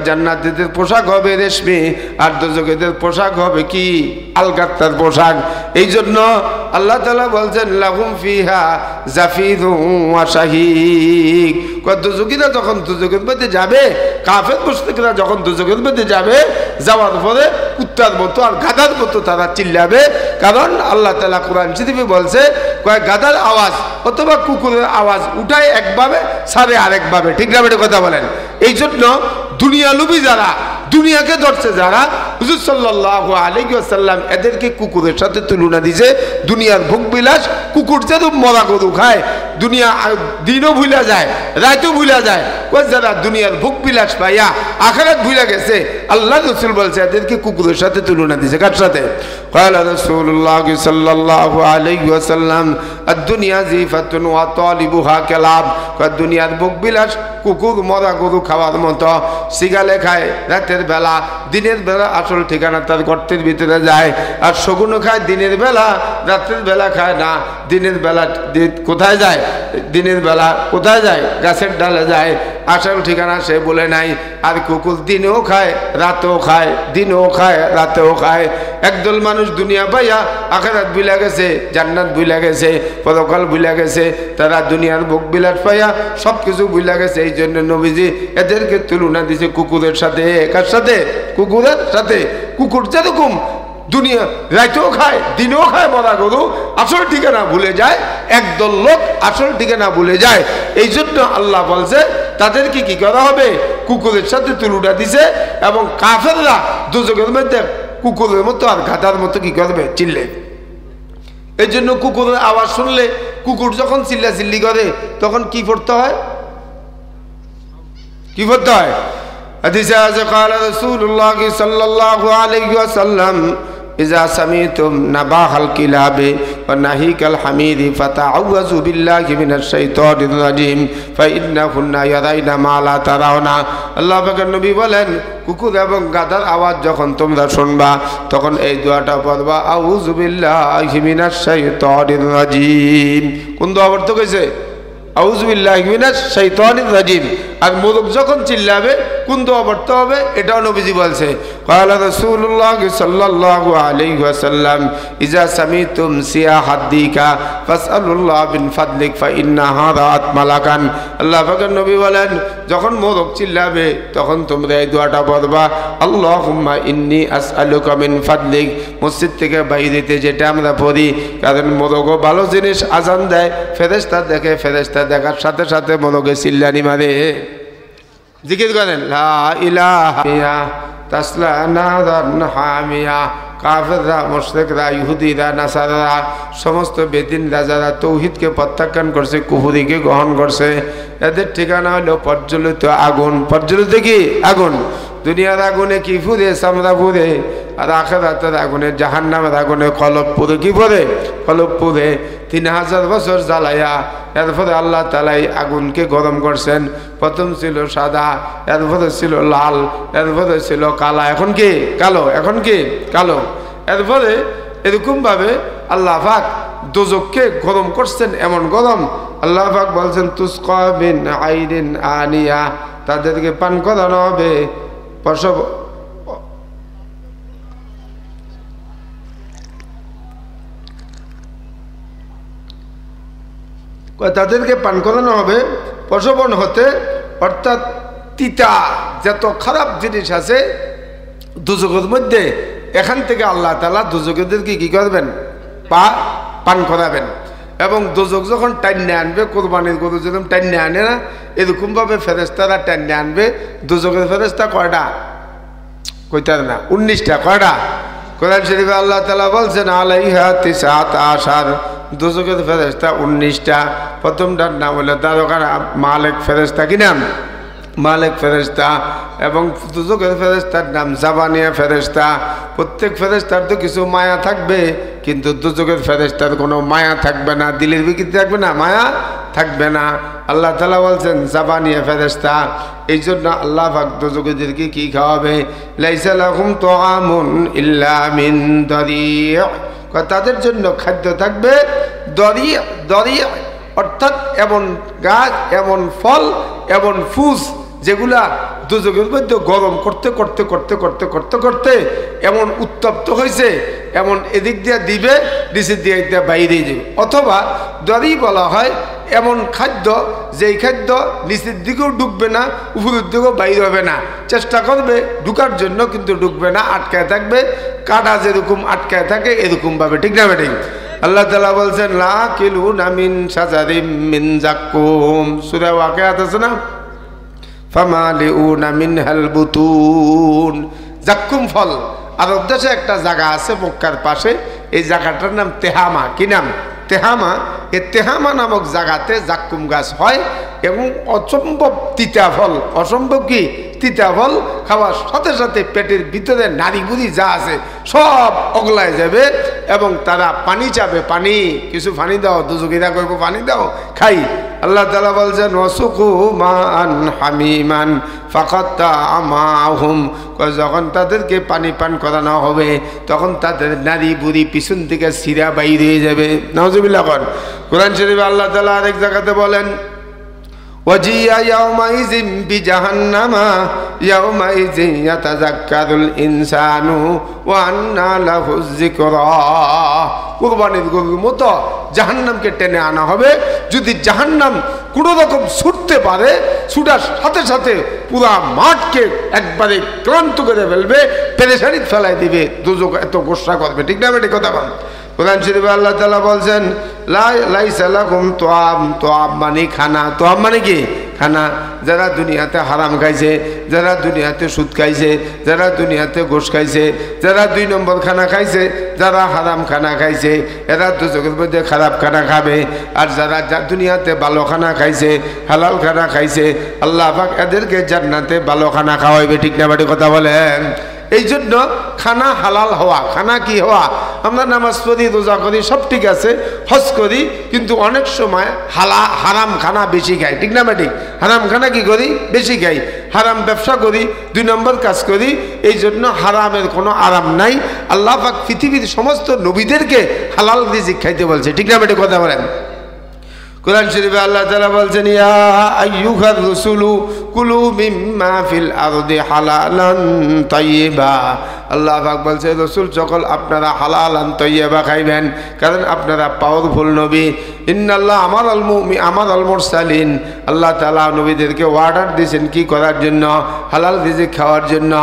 জান্নাতীদের পোশাক হবে রেশমি, আর দুজকীদের পোশাক হবে কি? আলকাত্তার পোশাক। এই জন্য আল্লাহ তাআলা বলছেন লাহুম ফিহা জাফিরুন ওয়া শাহীক। দুজকীরা যখন দুজকের মধ্যে যাবে, কাফের মুশরিকরা যখন দুজকের মধ্যে যাবে, যাওয়ার পরে কুত্তার মতো আর গাধার মতো তারা চিল্লাবে। কারণ আল্লাহ তাআলা কোরআন শরীফে বলছে কয় গাধার আওয়াজ অথবা কুকুরের আওয়াজ উঠায় একভাবে, ছাড়ে আরেকভাবে, ঠিক না বেটা? কথা বলেন। এই জন্য দুনিয়া লোভী যারা, দুনিয়াকে ধরছে যারা, হুজুর সাল্লাল্লাহু আলাইহি ওয়াসাল্লাম এদেরকে কুকুরের সাথে তুলনা দিয়েছে। দুনিয়ার ভোগ বিলাস, কুকুর যেরকম মরা গরু খায়, দুনিয়া দিনও ভুলা যায়, রাতও ভুলা যায়, যারা দুনিয়ার ভোগ বিলাস পাইয়া আখিরাত ভুলা গেছে, আল্লাহ রাসূল বলছে এদেরকে কুকুরের সাথে তুলনা দিয়েছে। কার সাথে? ক্বালা রাসূলুল্লাহ সাল্লাল্লাহু আলাইহি ওয়াসাল্লাম আদ-দুনিয়া জিফাতুন ওয়া তালিবুহা কালাব। দুনিয়ার ভোগ বিলাস কুকুর মরা গরু খাওয়ার মতো, সিগালে খায় রাতের বেলা, দিনের বেলা আসল ঠিকানা তার গর্তের ভিতরে যায়। আর শগুনও খায় দিনের বেলা, রাতের বেলা খায় না। দিনের বেলা কোথায় যায়? দিনের বেলা কোথায় যায়? গাছের ডালে যায়, আসল ঠিকানা সে বলে নাই। আর কুকুর দিনেও খায়, রাতেও খায়, দিনেও খায়, রাতেও খায়। একদল মানুষ দুনিয়া পাইয়া আখিরাত ভুলে গেছে, জান্নাত ভুলে গেছে, পরকাল ভুলে গেছে। তারা দুনিয়ার ভোগ বিলাস পাইয়া সব কিছু ভুলে গেছে। এই জন্য নবীজি এদেরকে তুলনা দিছে কুকুরের সাথে। কার সাথে? কুকুরের সাথে। কুকুর যেরকম দুনিয়া রাতেও খায়, দিনেও খায় মরা গরু, আসল ঠিকানা ভুলে যায়। একদল লোক আসল ঠিকানা ভুলে যায়। এই জন্য আল্লাহ বলছে তাদেরকে কি করা হবে? কুকুরের সাথে তুলনা দিছে। এবং কাফেররা দুজকের মধ্যে কুকুরের মতো আর গাধার মতো কি করবে? চিল্লে। এই জন্য কুকুরের আওয়াজ শুনলে, কুকুর যখন চিল্লা চিল্লি করে তখন কি করতে হয়? কি করতে হয়? হাদিসে আছে قال رسول الله صلى الله عليه وسلم إذا سمعتم نباح الكلاب ونهيك الحمير فتعوذوا بالله من الشيطان الرجيم فإنهن يرين ما لا ترون। আল্লাহ পাকের নবী বলেন কুকুর এবং গাধার আওয়াজ যখন তোমরা শুনবা তখন এই দোয়াটা পড়বা আউযু বিল্লাহি মিনাশ শাইতানির রাজিম। কোন দোয়া পড়তে কইছে? আউযু বিল্লাহি মিনাশ শাইতানির রাজিম। আর মুরগ যখন চিল্লাবে কোন দোয়া পড়তে হবে এটাও নবীজি বলছে। ক্বালা রাসূলুল্লাহ সাল্লাল্লাহু আলাইহি ওয়াসাল্লাম ইযা সামিতুম সিয়াহাদ দিকা ফাসআলুল্লাহ বিন ফাদলিক ফাইন্নাহা রাআত মালাকান। আল্লাহ পাকের নবী বলেন যখন মোরগ চিল্লাবে তখন তোমরা এই দোয়াটা পড়বা আল্লাহুম্মা ইন্নী আসআলুকা মিন ফাদলিক। মসজিদ থেকে বাইরেতে যেটা আমরা পড়ি, কারণ মোরগও ভালো জিনিস আজান দেয়, ফেরেশতা দেখে, ফেরেশতা দেখার সাথে সাথে মোরগে চিল্লানি মারে। জিকির করেন লা ইলাহা তাসলা নারান হামিয়া। কাফেররা, মুশরিকরা, ইহুদিরা, নাসারারা, সমস্ত বেদিনরা যারা তৌহিদকে প্রত্যাখ্যান করছে, কুফরিকে গ্রহণ করছে, এদের ঠিকানা হলো প্রজ্বলিত আগুন। প্রজ্বলিত কি? আগুন। দুনিয়ার আগুনে কি ফুরে? চামড়া পুরে। আর আখিরাতের আগুনে, জাহান্নামের আগুনে কলব পুরে। কি পরে? কলব পুরে। 3000 বছর জ্বালাইয়া এরপরে আল্লাহ তাআলা আগুনকে গরম করছেন। প্রথম ছিল সাদা, এরপরে ছিল লাল, এরপরে ছিল কালা, এখন কি? কালো। এখন কি? কালো। এরপরে এরকমভাবে আল্লাহ পাক দোজখকে গরম করছেন, এমন গরম। আল্লাহ পাক বলছেন তুসকা মিন আইনিন আনিয়া, তাদেরকে পান করানো হবে প্রসব, তাদেরকে পান করানো হবে প্রসবন হতে, অর্থাৎ তিতা যত খারাপ জিনিস আছে দুজকের মধ্যে, এখান থেকে আল্লাহ তাআলা দুজকেদেরকে কি করবেন, পান করাবেন। এবং দুজক যখন টাইনে আনবে, কোরবানির গরু যেরকম টাইনে আনে না, এরকমভাবে ফেরেশতারা টাইনে আনবে। দুজকের ফেরেশতা কয়টা? কইতার না, 19টা। কয়টা? কোরআন শরীফে আল্লাহ তাআলা বলছেন আলাইহা তিসআত আশার, দুজকের ফেরেশতা 19টা। প্রথমটার নাম হলো দারোগার মালিক ফেরেশতা, কি নাম? মালিক ফেরেশতা। এবং দুজকের ফেরেশতার নাম জাবানিয়া ফেরেশতা। প্রত্যেক ফেরেশতার তো কিছু মায়া থাকবে, কিন্তু দুজকের ফেরেশতার কোনো মায়া থাকবে না, দিলের বিকৃতি থাকবে না, মায়া থাকবে না। আল্লাহ তাআলা বলছেন জাবানিয়া ফেরেশতা। এই জন্য আল্লাহ পাক দুজকেদেরকে কি খাওয়াবে? লাইসা লাহুম তুআমুন ইল্লা মিন দারি', তাদের জন্য খাদ্য থাকবে দরি'। দরি' অর্থাৎ এমন গাছ, এমন ফল, এমন ফুস যেগুলা দুজকের মধ্যে গরম করতে করতে করতে করতে করতে করতে এমন উত্তপ্ত হয়েছে, এমন এদিক দিয়ে দিবে, নিচের দিয়ে বাইরে যাবে। অথবা দরি বলা হয় এমন খাদ্য, যেই খাদ্য নিচের দিকেও ঢুকবে না, উপরের দিকেও বাইরে হবে না, চেষ্টা করবে ঢুকার জন্য কিন্তু ঢুকবে না, আটকায় থাকবে। কাটা যেরকম আটকায় থাকে এরকমভাবে, ঠিক না বেঠিক? আল্লাহ তাআলা বলছেন লাকিলুনা মিন শাজারিম মিন জাক্কুম, সূরা ওয়াকিয়াত আছে না, ফামালিউনা মিনহাল বুতুন। জাক্কুম ফল আরব দেশে একটা জায়গা আছে মক্কার পাশে, এই জায়গাটার নাম তেহামা। কি নাম? তেহামা। এই তেহামা নামক জায়গাতে জাক্কুম গাছ হয় এবং অসম্ভব তিতা ফল। অসম্ভব কি? তিতা ফল। খাওয়ার সাথে সাথে পেটের ভিতরে নাড়ি বুড়ি যা আছে সব অগলায় যাবে এবং তারা পানি চাবে, পানি, কিছু পানি দাও। দুজকিরা কইব পানি দাও, খাই। আল্লাহ তাআলা বলছেন ওয়াসুকু মান হামিমান ফাকাত্তা আমাহুম, যখন তাদেরকে পানি পান করানো হবে তখন তাদের নাড়ি বুড়ি পিছন থেকে সিরা বাইরে হয়ে যাবে। নাউজুবিল্লাহ। কোরআন শরীফে আল্লাহ তাআলা আরেক জায়গাতে বলেন ওয়াজিয়া ইয়াউমাইযিন বিজাহান্নামা ইয়াউমাইযিন ইয়াতাযাক্কারুল ইনসানু ওয়া আন্না লাহুয যিকরা। কুরবানির গরুর মতো জাহান্নামকে টেনে আনা হবে। যদি জাহান্নাম কোনো রকম ছুটতে পারে, ছুটার সাথে সাথে পুরা মাঠকে একবারে ক্লান্ত করে ফেলবে, পেরেশানি ফেলাই দিবে, দুজক এত গোসা করবে, ঠিক না বেটি কথা বল? কোরআন শরীফে আল্লাহ তাআলা বলছেন লাইসা লাকুম তুআম, তুআম মানে খানা। তুআম মানে কি? খানা। যারা দুনিয়াতে হারাম খাইছে, যারা দুনিয়াতে সুদ খাইছে, যারা দুনিয়াতে ঘুষ খাইছে, যারা 2 নম্বর খানা খাইছে, যারা হারাম খানা খাইছে, এরা দুজকের মধ্যে খারাপ খানা খাবে। আর যারা দুনিয়াতে ভালো খানা খাইছে, হালাল খানা খাইছে, আল্লাহ পাক এদেরকে জান্নাতে ভালো খানা খাওয়াইবে, ঠিক না বাড়ি কথা বলেন? এই জন্য খানা হালাল হওয়া, খানা কি হওয়া? আমরা নামাজ পড়ি, রোজা করি, সব ঠিক আছে, হজ করি, কিন্তু অনেক সময় হারাম খানা বেশি খাই, ঠিক না বেটি? হারাম খানা কি করি? বেশি খাই। হারাম ব্যবসা করি, 2 নম্বর কাজ করি। এই জন্য হারামের কোনো আরাম নাই। আল্লাহ পাক পৃথিবীর সমস্ত নবীদেরকে হালাল রিজিক খাইতে বলছে, ঠিক না বেটি কথা বলেন? কোরআন শরীফে আল্লাহ তাআলা বলছেন ইয়া আইয়ুহার রাসূলু কুলু মিম্মা ফিল আরদি হালালান তাইয়্যিবা। আল্লাহ পাক বলছে রাসূল সকল আপনারা হালালান তাইয়্যিবা খাইবেন, কারণ আপনারা পাওয়ারফুল নবী। ইন্নাল্লাহ আমারাল মুরসালিন, আল্লাহ তাআলা নবীদেরকে অর্ডার দিয়েছেন কি করার জন্য? হালাল রিজিক খাওয়ার জন্য।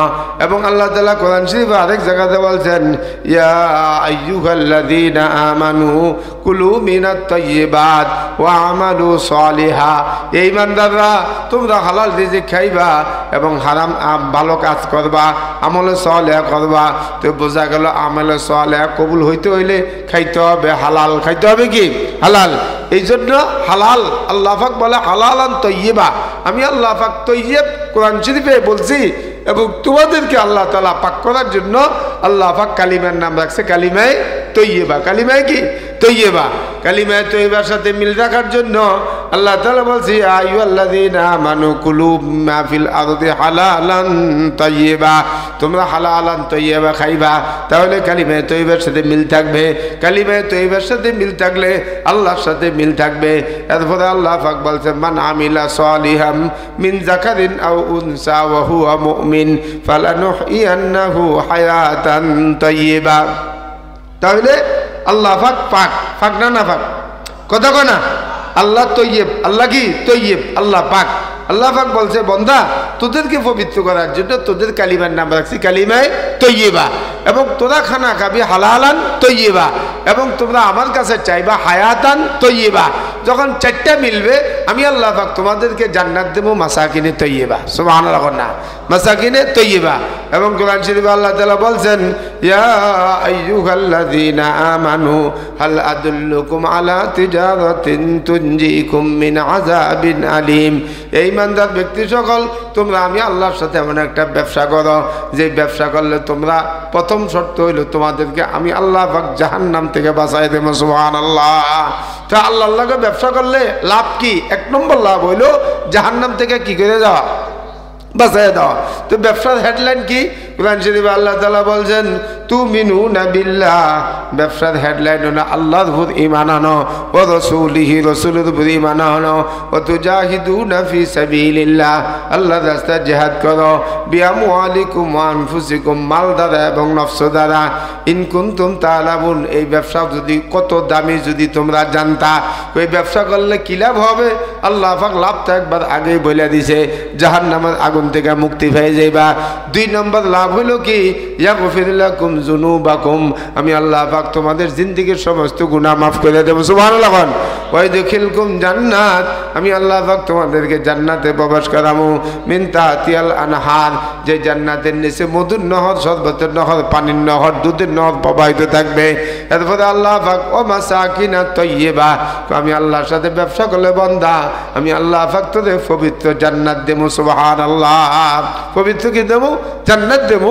এবং আল্লাহ তাআলা কোরআন শরীফে আরেক জায়গাতে বলছেন ইয়া আইয়ুহাল্লাযীনা আমানু কুলু মিনাত তাইয়্যিবাত ওয়া আমালু সালিহা। এই ইমানদাররা তোমরা হালাল রিজিক খাইবা এবং হারাম ভালো কাজ করবা, আমলে সালেহ করবা। তো বোঝা গেল আমলে সালেহ কবুল হইতে হইলে খাইতে হবে হালাল, খাইতে হবে কি? হালাল। এই জন্য হালাল, আল্লাহ পাক বলে হালালান তাইয়্যিবা। আমি আল্লাহ পাক তাইয়্যিব কোরআন শরীফে বলছি, এবং তোমাদেরকে আল্লাহ তাআলা পাক করার জন্য আল্লাহ পাক কালিমার নাম রাখছে কালিমায়ে তৈয়্যিবা। কালিমায়ে কি? তৈয়্যিবা। কালিমায়ে তৈয়্যিবার সাথে মিল রাখার জন্য আল্লাহ তাআলা বলছে আইয়ুহাল্লাযীনা আমানু কুলু মা ফিল আরদি হালালান তাইয়্যিবা, তোমরা হালালান তাইয়্যিবা খাইবা, তাহলে কালিমায়ে তাইয়্যিবার সাথে মিল থাকবে। কালিমায়ে তাইয়্যিবার সাথে মিল থাকলে আল্লাহর সাথে মিল থাকবে। এরপরে আল্লাহ পাক বলছে মান আমিলা সালিহাম মিন যাকারিন আও উনসা ওয়া হুয়া মুমিন ফালানুহইয়ান্নাহু হায়াতান তাইয়্যিবা। তাহলে আল্লাহ পাক পাক পাক না পাক কথা কয় না, আল্লাহ তৈয়ব, আল্লাহ কি তৈয়ব, আল্লাহ পাক। আল্লাহ পাক বলছে বান্দা তোদেরকে পবিত্র করার জন্য তোদের কালিমার নাম রাখছি কালিমায়ে তৈয়বা, এবং তোরা খানা খাবি হালালান তৈয়বা, এবং তোমরা আমার কাছে চাইবা হায়াতান তৈয়বা। যখন চারটা মিলবে আমি আল্লাহ পাক তোমাদেরকে জান্নাত দেবো মাসাকিনে তৈয়বা। সুবহানাল্লাহ না, মাসাকিনে তৈয়বা। এবং কোরআন শরীফে আল্লাহ তাআলা বলছেন ইয়া আইয়ুহাল্লাযীনা আমানু হাল আদুল্লুকুম আলা তিজারাতিন তুনজিকুম মিন আযাবিন আলীম। এই ইমানদার ব্যক্তি সকল, তোমরা আমি আল্লাহর সাথে এমন একটা ব্যবসা করো যে ব্যবসা করলে তোমরা প্রথম শর্ত হইল তোমাদেরকে আমি আল্লাহ পাক জাহান্নাম থেকে বাঁচাই দেব। সুবহানাল্লাহ। তা আল্লাহকে ব্যবসা করলে লাভ কি? এক নম্বর লাভ হইল জাহান্নাম থেকে কি করে যাওয়া, বাঁচাই দেওয়া। তো ব্যবসার হেডলাইন কি? কোরআন শরীফে আল্লাহ তাআলা বলছেন তুমিনুনা বিল্লাহ, ব্যবসার হেডলাইন হলো আল্লাহর উপর ঈমান আনো, ও রাসূলিহি, রাসূলের উপর ঈমান আনো, ও তুজাহিদুনা ফি সাবিলিল্লাহ, আল্লাহর রাস্তায় জিহাদ করো, বিআমওয়ালিকুম ওয়া আনফুসিকুম, মাল দ্বারা এবং নফস দ্বারা, ইন কুনতুম তা'লামুন। এই ব্যবসা যদি কত দামি যদি তোমরা জানতা, ওই ব্যবসা করলে কি লাভ হবে আল্লাহ পাক লাভটা একবার আগেই বলে দিয়েছে, জাহান্নামের আগুন থেকে মুক্তি পেয়ে যাইবা। 2 নম্বর লাভ হইল কি ইয়াগফির লাকুম যুনুবাকুম, আমি আল্লাহ পাক তোমাদের জিন্দেগীর সমস্ত গুনাহ মাফ করে দেব। সুবহানাল্লাহ। ওয়া ইদখিলকুম জান্নাত, আমি আল্লাহ পাক তোমাদেরকে জান্নাতে প্রবেশ করামু, মিন তাহতিয়াল আনহার, যে জান্নাতের নিচে মধুর নহর, শরবতের নহর, পানির নহর, দুধের নহর প্রবাহিত থাকবে। এরপরে আল্লাহ পাক ও মাসাকিনা তাইয়্যিবা, আমি আল্লাহর সাথে ব্যবসা করলে বান্দা আমি আল্লাহ পাক তোদের পবিত্র জান্নাত দেব। সুবহানাল্লাহ। পবিত্র কি দেব? জান্নাত দেব।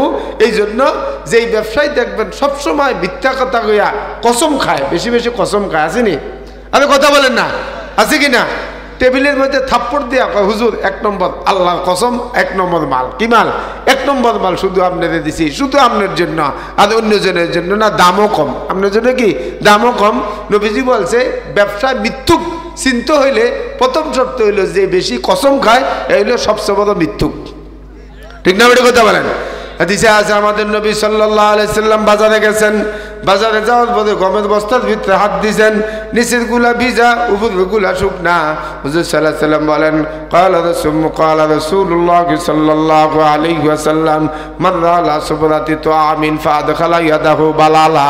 এই জন্য যেই ব্যবসায়ী দেখবেন সবসময় মিথ্যা কথা কইয়া কসম খায়, বেশি বেশি কসম খায়, আসেনি? আরে কথা বলেন না, আছে কি না? টেবিলের মধ্যে থাপ্পড় দিয়া কয় হুজুর 1 নম্বর আল্লাহর কসম 1 নম্বর মাল। কি মাল? 1 নম্বর মাল শুধু আপনাদের দিছি, শুধু আপনার জন্য, আর অন্যজনের জন্য না, দামও কম। আপনার জন্য কি? দামও কম। নবীজি বলছে ব্যবসায় মিথ্যুক চিন্তা হইলে প্রথম শর্ত হইল যে বেশি কসম খায় এই হইল সবচেয়ে বড় মিথ্যুক। ঠিক না? বেটা কথা বলেন। হাদিসে আছে আমাদের নবী সাল্লাল্লাহু আলাইহি সাল্লাম বাজারে গেছেন, বাজারে যাওয়ার পরে গমের বস্তার ভিতরে হাত দিয়েছেন, নিচের গুলা ভিজা উপরের গুলা শুকনা। হুজুর সাল্লাল্লাহু আলাইহি সাল্লাম বলেন ক্বালা রাসূলুল্লাহ সাল্লাল্লাহু আলাইহি ওয়াসাল্লাম মাররা আলা সুবরাতি তুআমিন ফাদখালা ইয়াদাহু বালালা।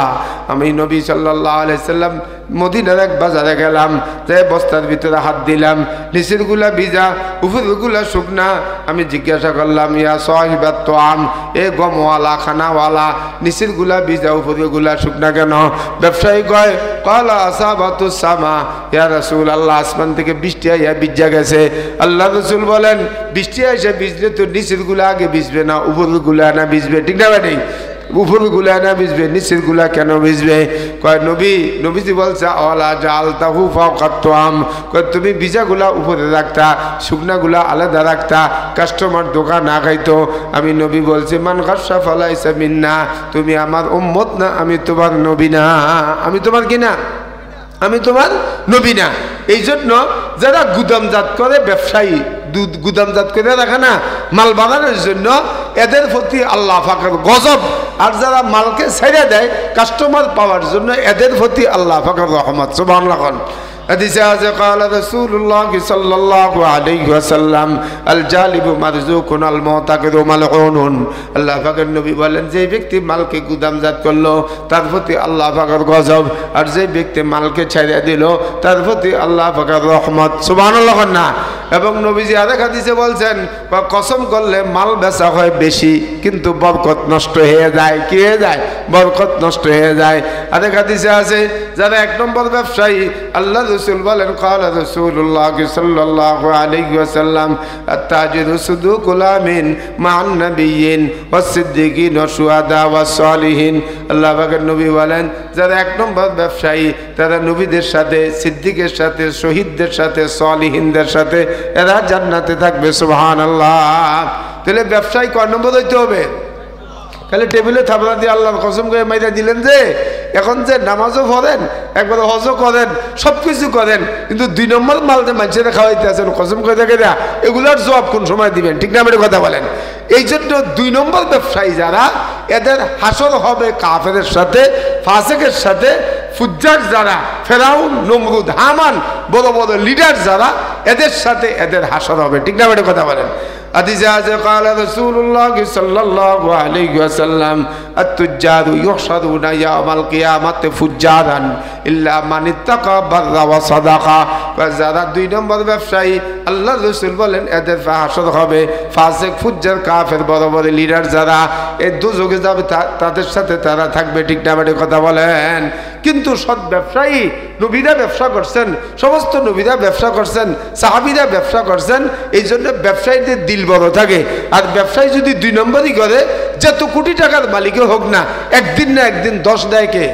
আমি নবী সাল্লাল্লাহু আলাইহি সাল্লাম মদিনার এক বাজারে গেলাম, যে বস্তার ভিতরে হাত দিলাম, নিচের গুলা ভিজা উপরের গুলা শুকনা। আমি জিজ্ঞাসা করলাম ইয়া সাহিবাত তুআম, এ গমওয়ালা খানাওয়ালা, নিচের গুলা ভিজা উপরের গুলা শুকনা কেন? ব্যবসায়ী কয় ক্বালা আসাবাতুস সামা, ইয়া রাসূলুল্লাহ আসমান থেকে বৃষ্টি আইয়া ভিজা গেছে। আল্লাহ রাসূল বলেন বৃষ্টি আইসা ভিজলে তো নিচের গুলা আগে ভিজবে না, উপরের গুলা না ভিজবে? ঠিক না ভাই? উপরের গুলা না ভিজবে, নিচের গুলা কেন ভিজবে? কয় নবীজি বলছে আলা জালতাহু ফাওকাত তুআম, কয় তুমি ভিজা গুলা উপরে রাখতা, শুকনা গুলা আলাদা রাখতা, কাস্টমার দোকান না খাইতো। আমি নবী বলছি মান গাসসা ফালাইসা মিন্না, তুমি আমার উম্মত না, আমি তোমার নবী না। আমি তোমার কি না? আমি তোমার নবী না। এই জন্য যারা গুদামজাত করে, ব্যবসায়ী দুধ গুদামজাত করে রাখে না মাল বানানোর জন্য, এদের প্রতি আল্লাহ পাকের গজব। আর যারা মালকে ছেড়ে দেয় কাস্টমার পাওয়ার জন্য, এদের প্রতি আল্লাহ পাকের রহমত। সুবহানাল্লাহ। হাদিসে আছে ক্বালা রাসূলুল্লাহ সাল্লাল্লাহু আলাইহি ওয়াসাল্লাম আল জালিবু মারযুকুন আল মুতাকিরু মালউনুন। আল্লাহ পাকের নবী বলেন যে ব্যক্তি মালকে গুদামজাত করলো তার প্রতি আল্লাহ পাকের গজব, আর যে ব্যক্তি মালকে ছেড়ে দিল তার প্রতি আল্লাহ পাকের রহমত। সুবহানাল্লাহ না? এবং নবীজি আরেক হাদিসে বলছেন কসম করলে মাল বেচা হয় বেশি কিন্তু বরকত নষ্ট হয়ে যায়। কি হয়ে যায়? বরকত নষ্ট হয়ে যায়। আরেক হাদিসে আছে যারা 1 নম্বর ব্যবসায়ী, আল্লাহ রাসূল বলেন ক্বালা রাসূলুল্লাহ সাল্লাল্লাহু আলাইহি ওয়াসাল্লাম আত-তাজিরু সুদুকুল আমিন মা'আন নাবিয়্যিন ওয়াস-সিদ্দিকিন ওয়াশ-শুহাদা ওয়াস-সালিহিন। আল্লাহ পাকের নবী বলেন যারা এক নম্বর ব্যবসায়ী তারা নবীদের সাথে, সিদ্দিকের সাথে, শহীদদের সাথে, সালিহিনদের সাথে, এরা জান্নাতে থাকবে। সুবহানাল্লাহ। তাহলে ব্যবসায়ী কয় নম্বর হইতে হবে? খালি টেবিলে থাপড়া দিয়ে আল্লাহর কসম করে মাইরা দিলেন যে এখন যে নামাজও পড়েন, একবার হজও করেন, সব কিছু করেন, কিন্তু 2 নম্বর মাল যে মানুষেরা খাওয়াইতে আছেন কসম করে দেখে না, এগুলোর জবাব কোন সময় দিবেন? ঠিক না? আমার কথা বলেন। এই জন্য 2 নম্বর ব্যবসায়ী যারা, এদের হাসর হবে কাফেরের সাথে, ফাসেকের সাথে। ফুজ্জার যারা, ফেরাউন, নমরুদ, হামান, বড় বড় লিডার যারা, এদের সাথে এদের হাসর হবে। ঠিক না? আমার কথা বলেন। হাদিসে আছে ক্বালা রাসূলুল্লাহ সাল্লাল্লাহু আলাইহি ওয়াসাল্লাম আত-তুজ্জারু ইউহশারুনা ইয়াওমাল কিয়ামাতি ফুজ্জারান ইল্লা মান ইত্তাকা বাররা ওয়া সাদাকা। যারা 2 নম্বর ব্যবসায়ী, আল্লাহর রাসূল বলেন এদের হাসর হবে ফাসিক, ফুজ্জার, কাফের, বড় বড় লিডার যারা, এই দুজকে যাবে, তাদের সাথে তারা থাকবে। ঠিক না? আমাদের কথা বলেন। কিন্তু সৎ ব্যবসায়ী, নবীরা ব্যবসা করছেন, সমস্ত নবীরা ব্যবসা করছেন, সাহাবীরা ব্যবসা করছেন, এই জন্য ব্যবসায়ীদের দিল বড় থাকে। আর ব্যবসায়ী যদি 2 নম্বরই করে, যত কোটি টাকার মালিক হোক না, একদিন না একদিন 10 দেয় কে?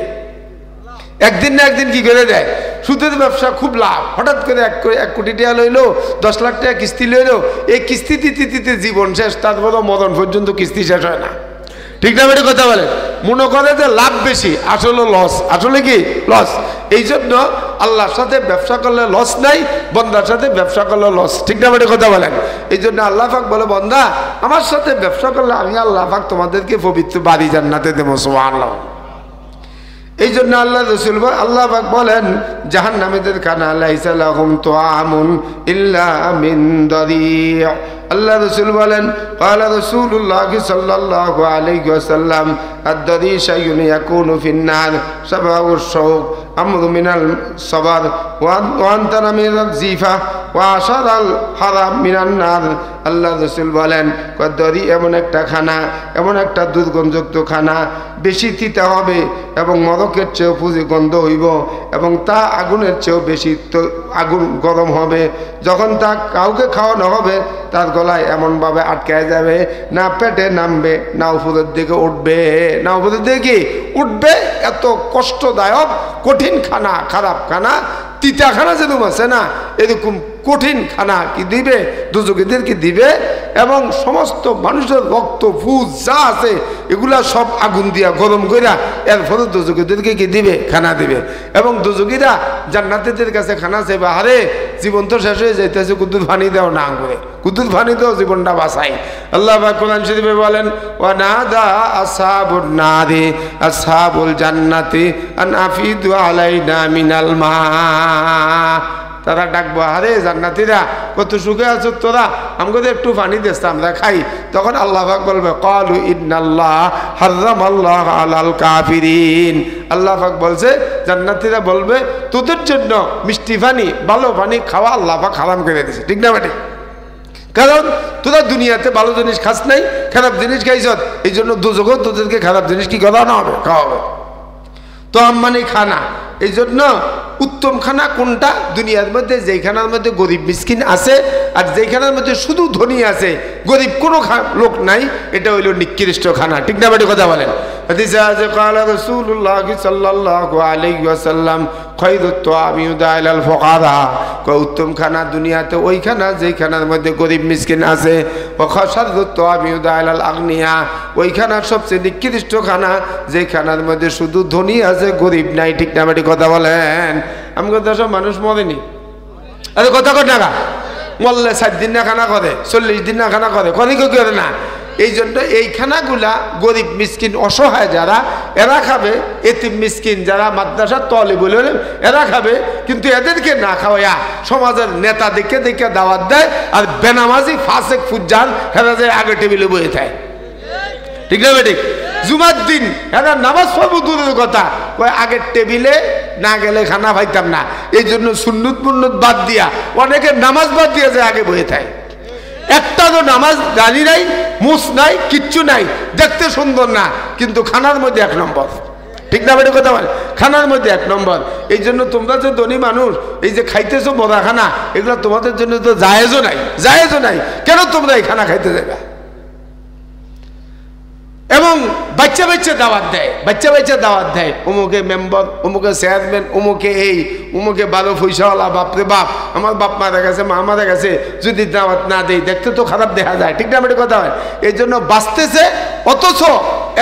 একদিন না একদিন কি করে দেয়? সুদের ব্যবসা খুব লাভ, হঠাৎ করে 1 কোটি টাকা লইলো, 10 লাখ টাকা কিস্তি লইলো, এই কিস্তি দিতে দিতে জীবন শেষ, তারপর মরণ পর্যন্ত কিস্তি শেষ হয় না। ঠিক না? বেটা কথা বলে মনে করে যে লাভ বেশি, আসলে লস। আসলে কি লস? এই জন্য আল্লাহর সাথে ব্যবসা করলে লস নাই, বন্দার সাথে ব্যবসা করলে লস। ঠিক না? বেটা কথা বলেন। এই জন্য আল্লাহ পাক বলে বন্দা আমার সাথে ব্যবসা করলে আমি আল্লাহ পাক তোমাদেরকে পবিত্র বাড়ি জান্নাতে দেবো। সুবহানাল্লাহ। এই জন্য আল্লাহ রাসূল, আল্লাহ পাক বলেন জাহান্নামীদের খানা লাইসা লাহুম তুআমুন ইল্লা মিন দারি'। আল্লাহ রাসূল বলেন ক্বালা রাসূলুল্লাহ সাল্লাল্লাহু আলাইহি ওয়াসাল্লাম আদ-দারি শাইউন ইয়াকুনু ফিন-নার সাবাউশ শাউক আমরু মিনাল সাবার ওয়া আনতানা মিনাল জিফা ওয়া আশারাল হারাম মিনান-নার। আল্লাহ রাসূল বলেন দারি এমন একটা খানা, এমন একটা দুর্গন্ধযুক্ত খানা, বেশি তিতা হবে এবং মরকের চেয়েও পুঁজি গন্ধ হইব এবং তা আগুনের চেয়েও বেশি আগুন গরম হবে। যখন তা কাউকে খাওয়ানো হবে তার গলায় এমনভাবে আটকায় যাবে, না পেটে নামবে, না উপরের দিকে উঠবে, না উপরের দিকে কি উঠবে। এত কষ্টদায়ক কঠিন খানা, খারাপ খানা, তিতা খানা যেরকম আছে না, এরকম কঠিন খানা কি দিবে? দুজকিদেরকে দিবে। এবং সমস্ত মানুষের রক্ত, ফুজ যা আছে এগুলা সব আগুন দিয়া গরম কইরা এরপরে দুজকিদেরকে কি দিবে? খানা দিবে। এবং দুজকিরা জান্নাতীদের কাছে খানা চাইবে, আরে জীবন তো শেষ হয়ে যাইতেছে, কুদ্দুস পানি দাও না করে, কুদ্দুস পানি দাও, জীবনটা বাঁচাই। আল্লাহ পাক কোরআন শরীফে বলেন ওয়া নাদা আসহাবুন নারি আসহাবুল জান্নাতি আন আফিদু আলাইনা মিনাল মা। তারা ডাকবো, আরে জান্নাতীরা কত সুখে আছো তোরা, আমাকে একটু পানি দিস আমরা খাই। তখন আল্লাহ পাক বলবে ক্বালু ইন্নাল্লাহ হারামাল্লাহ আলাল কাফিরিন। আল্লাহ পাক বলছে, জান্নাতীরা বলবে তোদের জন্য মিষ্টি পানি, ভালো পানি খাওয়া আল্লাহ পাক হারাম করে দিয়েছে। ঠিক না বেটি? কারণ তোরা দুনিয়াতে ভালো জিনিস খাস নাই, খারাপ জিনিস খাইছ, এই জন্য দুজগৎ তোদেরকে খারাপ জিনিস কি করানো হবে? খাওয়া হবে। তো আম্মানি খানা, এই জন্য উত্তম খানা কোনটা? দুনিয়ার মধ্যে যেইখানার মধ্যে গরিব মিসকিন আছে আর যেইখানার মধ্যে শুধু ধনী আছে, গরিব কোনো লোক নাই, এটা হইল নিকৃষ্ট খানা। ঠিক না বেটি কথা বলেন? হাদিসে আছে ক্বালা রাসূলুল্লাহ সাল্লাল্লাহু আলাইহি ওয়াসাল্লাম খায়রুত তুআমি ইউদাইলাল ফুকারা। উত্তম খানা দুনিয়াতে ওই খানা যেইখানার মধ্যে গরিব মিসকিন আছে। ওয়া খাশারুত তুআমি ইউদাইলাল আগনিয়া, ওই খানা সবচেয়ে নিকৃষ্ট খানা যেখানার মধ্যে শুধু ধনী আছে, গরিব নাই। ঠিক না বেটি কথা বলেন? আমাকে দেশের মানুষ মরেনি, আরে কথা কর না, মরলে 7 দিন না খানা করে, 40 দিন না খানা করে, করে না। এই জন্য এই খানাগুলা গরিব মিসকিন অসহায় যারা, এরা খাবে। এতিম মিসকিন যারা মাদ্রাসার তলিবুল ইলম, এরা খাবে। কিন্তু এদেরকে না খাওয়া সমাজের নেতা দেখে দেখে দাওয়াত দেয়, আর বেনামাজি ফাসেক ফুজ্জার হেরা যায় আগে টেবিলে বসে থাকে। ঠিক না বেঠিক? জুমার দিন এরা নামাজ পড়বো দূরের কথা, আগের টেবিলে না গেলে খানা পাইতাম না। এই জন্য সুন্নত মুন্নত বাদ দিয়া অনেকে নামাজ বাদ দিয়ে যায় আগে বসে থাকে। একটা তো নামাজ জানি নাই, মুস নাই, কিচ্ছু নাই, দেখতে সুন্দর না, কিন্তু খানার মধ্যে 1 নম্বর। ঠিক না বেটা কথা বলে? খানার মধ্যে 1 নম্বর। এই জন্য তোমরা যে ধনী মানুষ, এই যে খাইতেছো বড়া খানা, এগুলো তোমাদের জন্য তো জায়েজও নাই, জায়েজও নাই। কেন তোমরা এই খানা খাইতে যাবে? এবং বাচ্চা বাচ্চা দাওয়াত দেয়, বাচ্চা বাচ্চা দাওয়াত দেয়, অমুকে মেম্বার, অমুকে চেয়ারম্যান, অমুকে এই, অমুকে ভালো পয়সাওয়ালা, বাপরে বাপ, আমার বাপ মারা গেছে, মা মারা গেছে, যদি দাওয়াত না দেয় দেখতে তো খারাপ দেখা যায়। ঠিক না বেটা কথা হয়? এই জন্য বাঁচতেছে, অথচ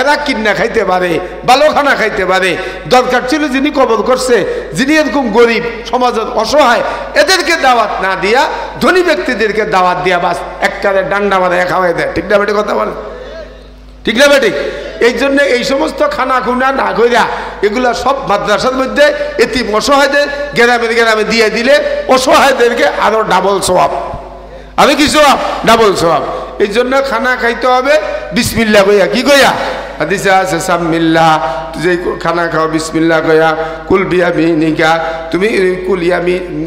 এরা কিন্না খাইতে পারে, ভালো খানা খাইতে পারে। দরকার ছিল যিনি কবর করছে, যিনি এরকম গরিব সমাজের অসহায়, এদেরকে দাওয়াত না দিয়া ধনী ব্যক্তিদেরকে দাওয়াত দিয়া বাস একবারে ডান্ডা মারা খাওয়াই দেয়। ঠিক না বেটা কথা বলে? ঠিক না বেটি? এই জন্য এই সমস্ত খানা খুনা না কইরা এগুলা সব মাদ্রাসার মধ্যে এতিম অসহায়দের গ্রামে গ্রামে দিয়ে দিলে অসহায়দেরকে আরো ডাবল সওয়াব, আরো কি সওয়াব? ডাবল সওয়াব। এই জন্য খানা খাইতে হবে বিসমিল্লাহ কইয়া। কি কইয়া? হাদিসে আছে সামিল্লাহ, যে খানা খাও বিসমিল্লাহ কইয়া। কুল বিয়ামিনিকা, তুমি কুল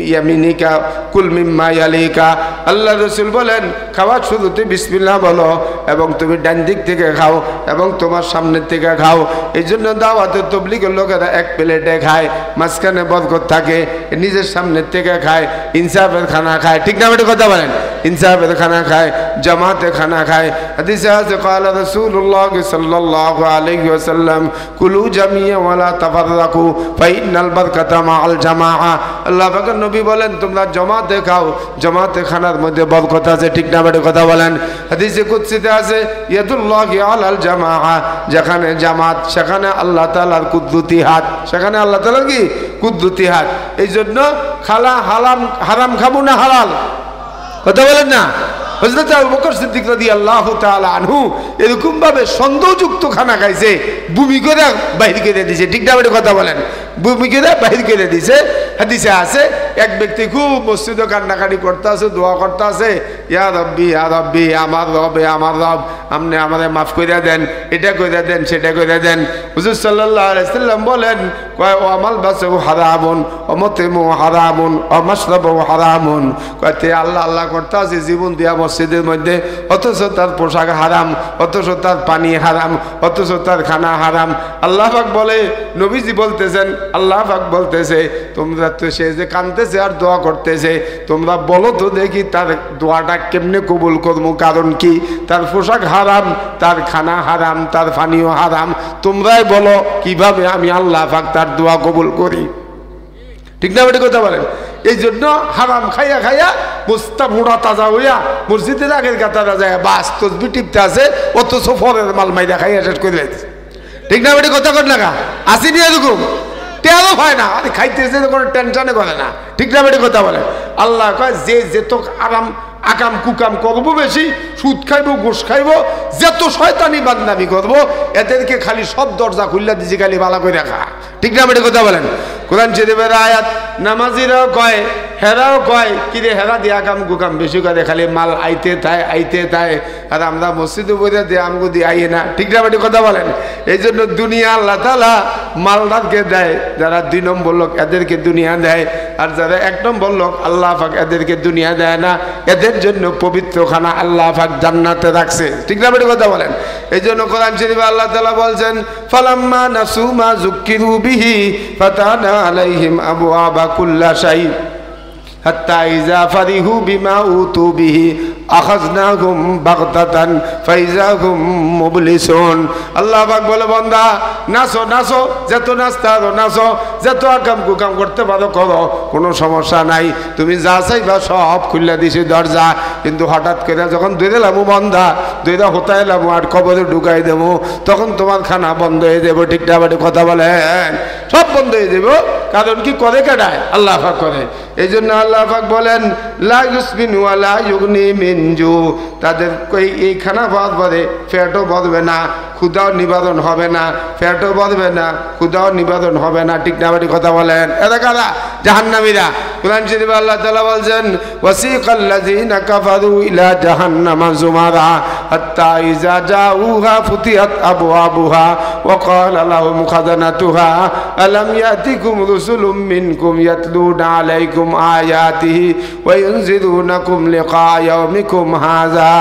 ইয়ামিনিকা কুল মিম্মা ইয়ালিকা। আল্লাহ রাসূল বলেন খাওয়ার শুরুতে বিসমিল্লাহ বলো, এবং তুমি ডান দিক থেকে খাও এবং তোমার সামনের থেকে খাও। এই জন্য দাওয়াতে তাবলীগের লোকেরা এক প্লেটে খায়, মাঝখানে বরকত থাকে, নিজের সামনের থেকে খায়, ইনসাফের খানা খায়। ঠিক না বেটা কথা বলেন? ইনসাফের খানা খায়, জামাতে খানা খায়। হাদিসে আছে ক্বালা রাসূলুল্লাহ সাল্লাল্লাহু আলাইহি ওয়াসাল্লাম কুলু জামিয়া ওয়ালা তাফাররাকু ফাইনাল বারকাতা মাআল জামাআ। আল্লাহ পাকের নবী বলেন তোমরা জামাতে খাও, জামাতে খানার মধ্যে বরকত আছে। ঠিক না বেটা কথা বলেন? হাদিসে কুদসিতে আছে ইয়াদুল্লাহি আলাল জামাআ, যেখানে জামাত সেখানে আল্লাহ তাআলার কুদরতি হাত, সেখানে আল্লাহ তাআলার কি কুদরতি হাত। এই জন্য খালা হারাম খাবো না হালাল? কথা বলেন না? হযরত আবু বকর সিদ্দিক রাদিয়াল্লাহু তাআলা আনহু এরকম ভাবে সন্দেহযুক্ত খানা খাইছে, বমি করে বাহির করে দিয়েছে। ঠিক না বেটা কথা বলেন? বমি করে বাহির করে দিয়েছে। হাদিসে আছে এক ব্যক্তি খুব মসজিদে কান্নাকাটি করতে আছে, দোয়া করতে আছে, ইয়া রব্বি ইয়া রব্বি, আমার রব আমার রব, আপনি আমাদের মাফ করে দেন, এটা করে দেন, সেটা করে দেন। হুজুর সাল্লাল্লাহু আলাইহি সাল্লাম বলেন কয় ও আমাল বাসু হারামুন ও মতিমু হারামুন ও মাশরাবু হারামুন। কয়তে আল্লাহ আল্লাহ করতে আছে জীবন দিয়া মসজিদের মধ্যে, অথচ তার পোশাক হারাম, অথচ তার পানি হারাম, অথচ তার খানা হারাম। আল্লাহ পাক বলে, নবীজি বলতেছেন, আল্লাহ পাক বলতেছে তোমরা তো সে যে কাঁদতেছে আর দোয়া করতেছে, তোমরা বলো তো দেখি তার দোয়াটা কেমনে কবুল করবো? কারণ কি? তার পোশাক হারাম, তার খানা হারাম, তার পানিও হারাম। তোমরাই বলো কিভাবে আমি আল্লাহ পাক তার দোয়া কবুল করি? ঠিক না বেটা কথা বলেন? এই জন্য হারাম খাইয়া খাইয়া বস্তা মোড়া তাজা হইয়া মসজিদের আগের কাতারা যায় বাস তসবি টিপতে আছে, অথচ ফরের মাল মাইরা খাইয়া শেষ করে দিয়েছে। ঠিক না বেটা কথা কর লাগা? আসেনি এরকম? টেরও হয় না, আরে খাইতেছে কোনো টেনশনে করে না। ঠিক না বেটা কথা বলে? আল্লাহ কয় যে যেত আরাম আকাম কুকাম করবো, বেশি সুদ খাইবো, ঘুষ খাইবো, যত শয়তানি বাদনামি করবো, এদেরকে খালি সব দরজা খুললা দিছি, খালি ভালো করে রাখা। ঠিক না বেটা কথা বলেন? কোরআন শরীফের আয়াত, নামাজিরাও কয়, হেরাও কয়, কিরে হেরা দিয়ে আকাম কুকাম বেশি করে, খালি মাল আইতে থায়, আর আমরা মসজিদে বইতে দিয়ে আমগো দিয়ে আইয়ে না। ঠিক না বেটা কথা বলেন? এই জন্য দুনিয়া আল্লাহ তাআলা মালদারকে দেয়, যারা 2 নম্বর লোক এদেরকে দুনিয়া দেয়, আর যারা 1 নম্বর লোক আল্লাহ পাক এদেরকে দুনিয়া দেয় না। এদের জন্য পবিত্র খানা আল্লাহ পাক জান্নাতে রাখছে। ঠিক না বেটা কথা বলেন? এই জন্য কোরআন শরীফে আল্লাহ তাআলা বলছেন ফালাম্মা নাসু মা যুক্কিরু বিহি ফাতানা আলাইহিম আবওয়াবা কুল্লা শাই হাত্তা ইযা ফারিহু বিমা উতু বিহি আখাযনাহুম বাগতাতান ফাইযা হুম মুবলিসুন। আল্লাহ পাক বলে বান্দা নাচো নাচো, যত নাচতে পারো নাচো, যত আকাম কুকাম করতে পারো করো, কোনো সমস্যা নাই। তুমি যা চাইবা সব খুলে দিছি দরজা, কিন্তু হঠাৎ করে যখন ধরে এলাম বন্ধা, ধরে হতা এলাম আর কবরে ঢুকাই দেবো, তখন তোমার খানা বন্ধ হয়ে যাবো। ঠিক না বাড়ি কথা বলেন? সব বন্ধ হয়ে যাবো। কারণ কি করে কেডায়? আল্লাহ পাক করে। এই জন্য আল্লাহ পাক বলেন লা ইউসমিনু ওয়া লা ইউগনি মিন জু, তাদের এই খানা পাওয়ার পরে পেটও ভরবে না, ক্ষুধাও নিবারণ হবে না, পেটও ভরবে না, ক্ষুধাও নিবারণ হবে না। ঠিক না বাড়ি কথা বলেন? এরা কারা? জাহান্নামীরা। কোরআন শরীফে আল্লাহ তাআলা বলছেন ওয়াসিকাল্লাযীনা কাফারু ইলা জাহান্নামা যুমারা হাত্তা ইযা জাউহা ফুতিহাত আবওয়াবুহা ওয়া ক্বালা লাহুম খাযানাতুহা আলাম ইয়াতিকুম রুসুলুম মিনকুম ইয়াতলুনা আলাইকুম আয়াতিহি ওয়া ইউনজিরুনাকুম লিকা ইয়াউমিকুম হাযা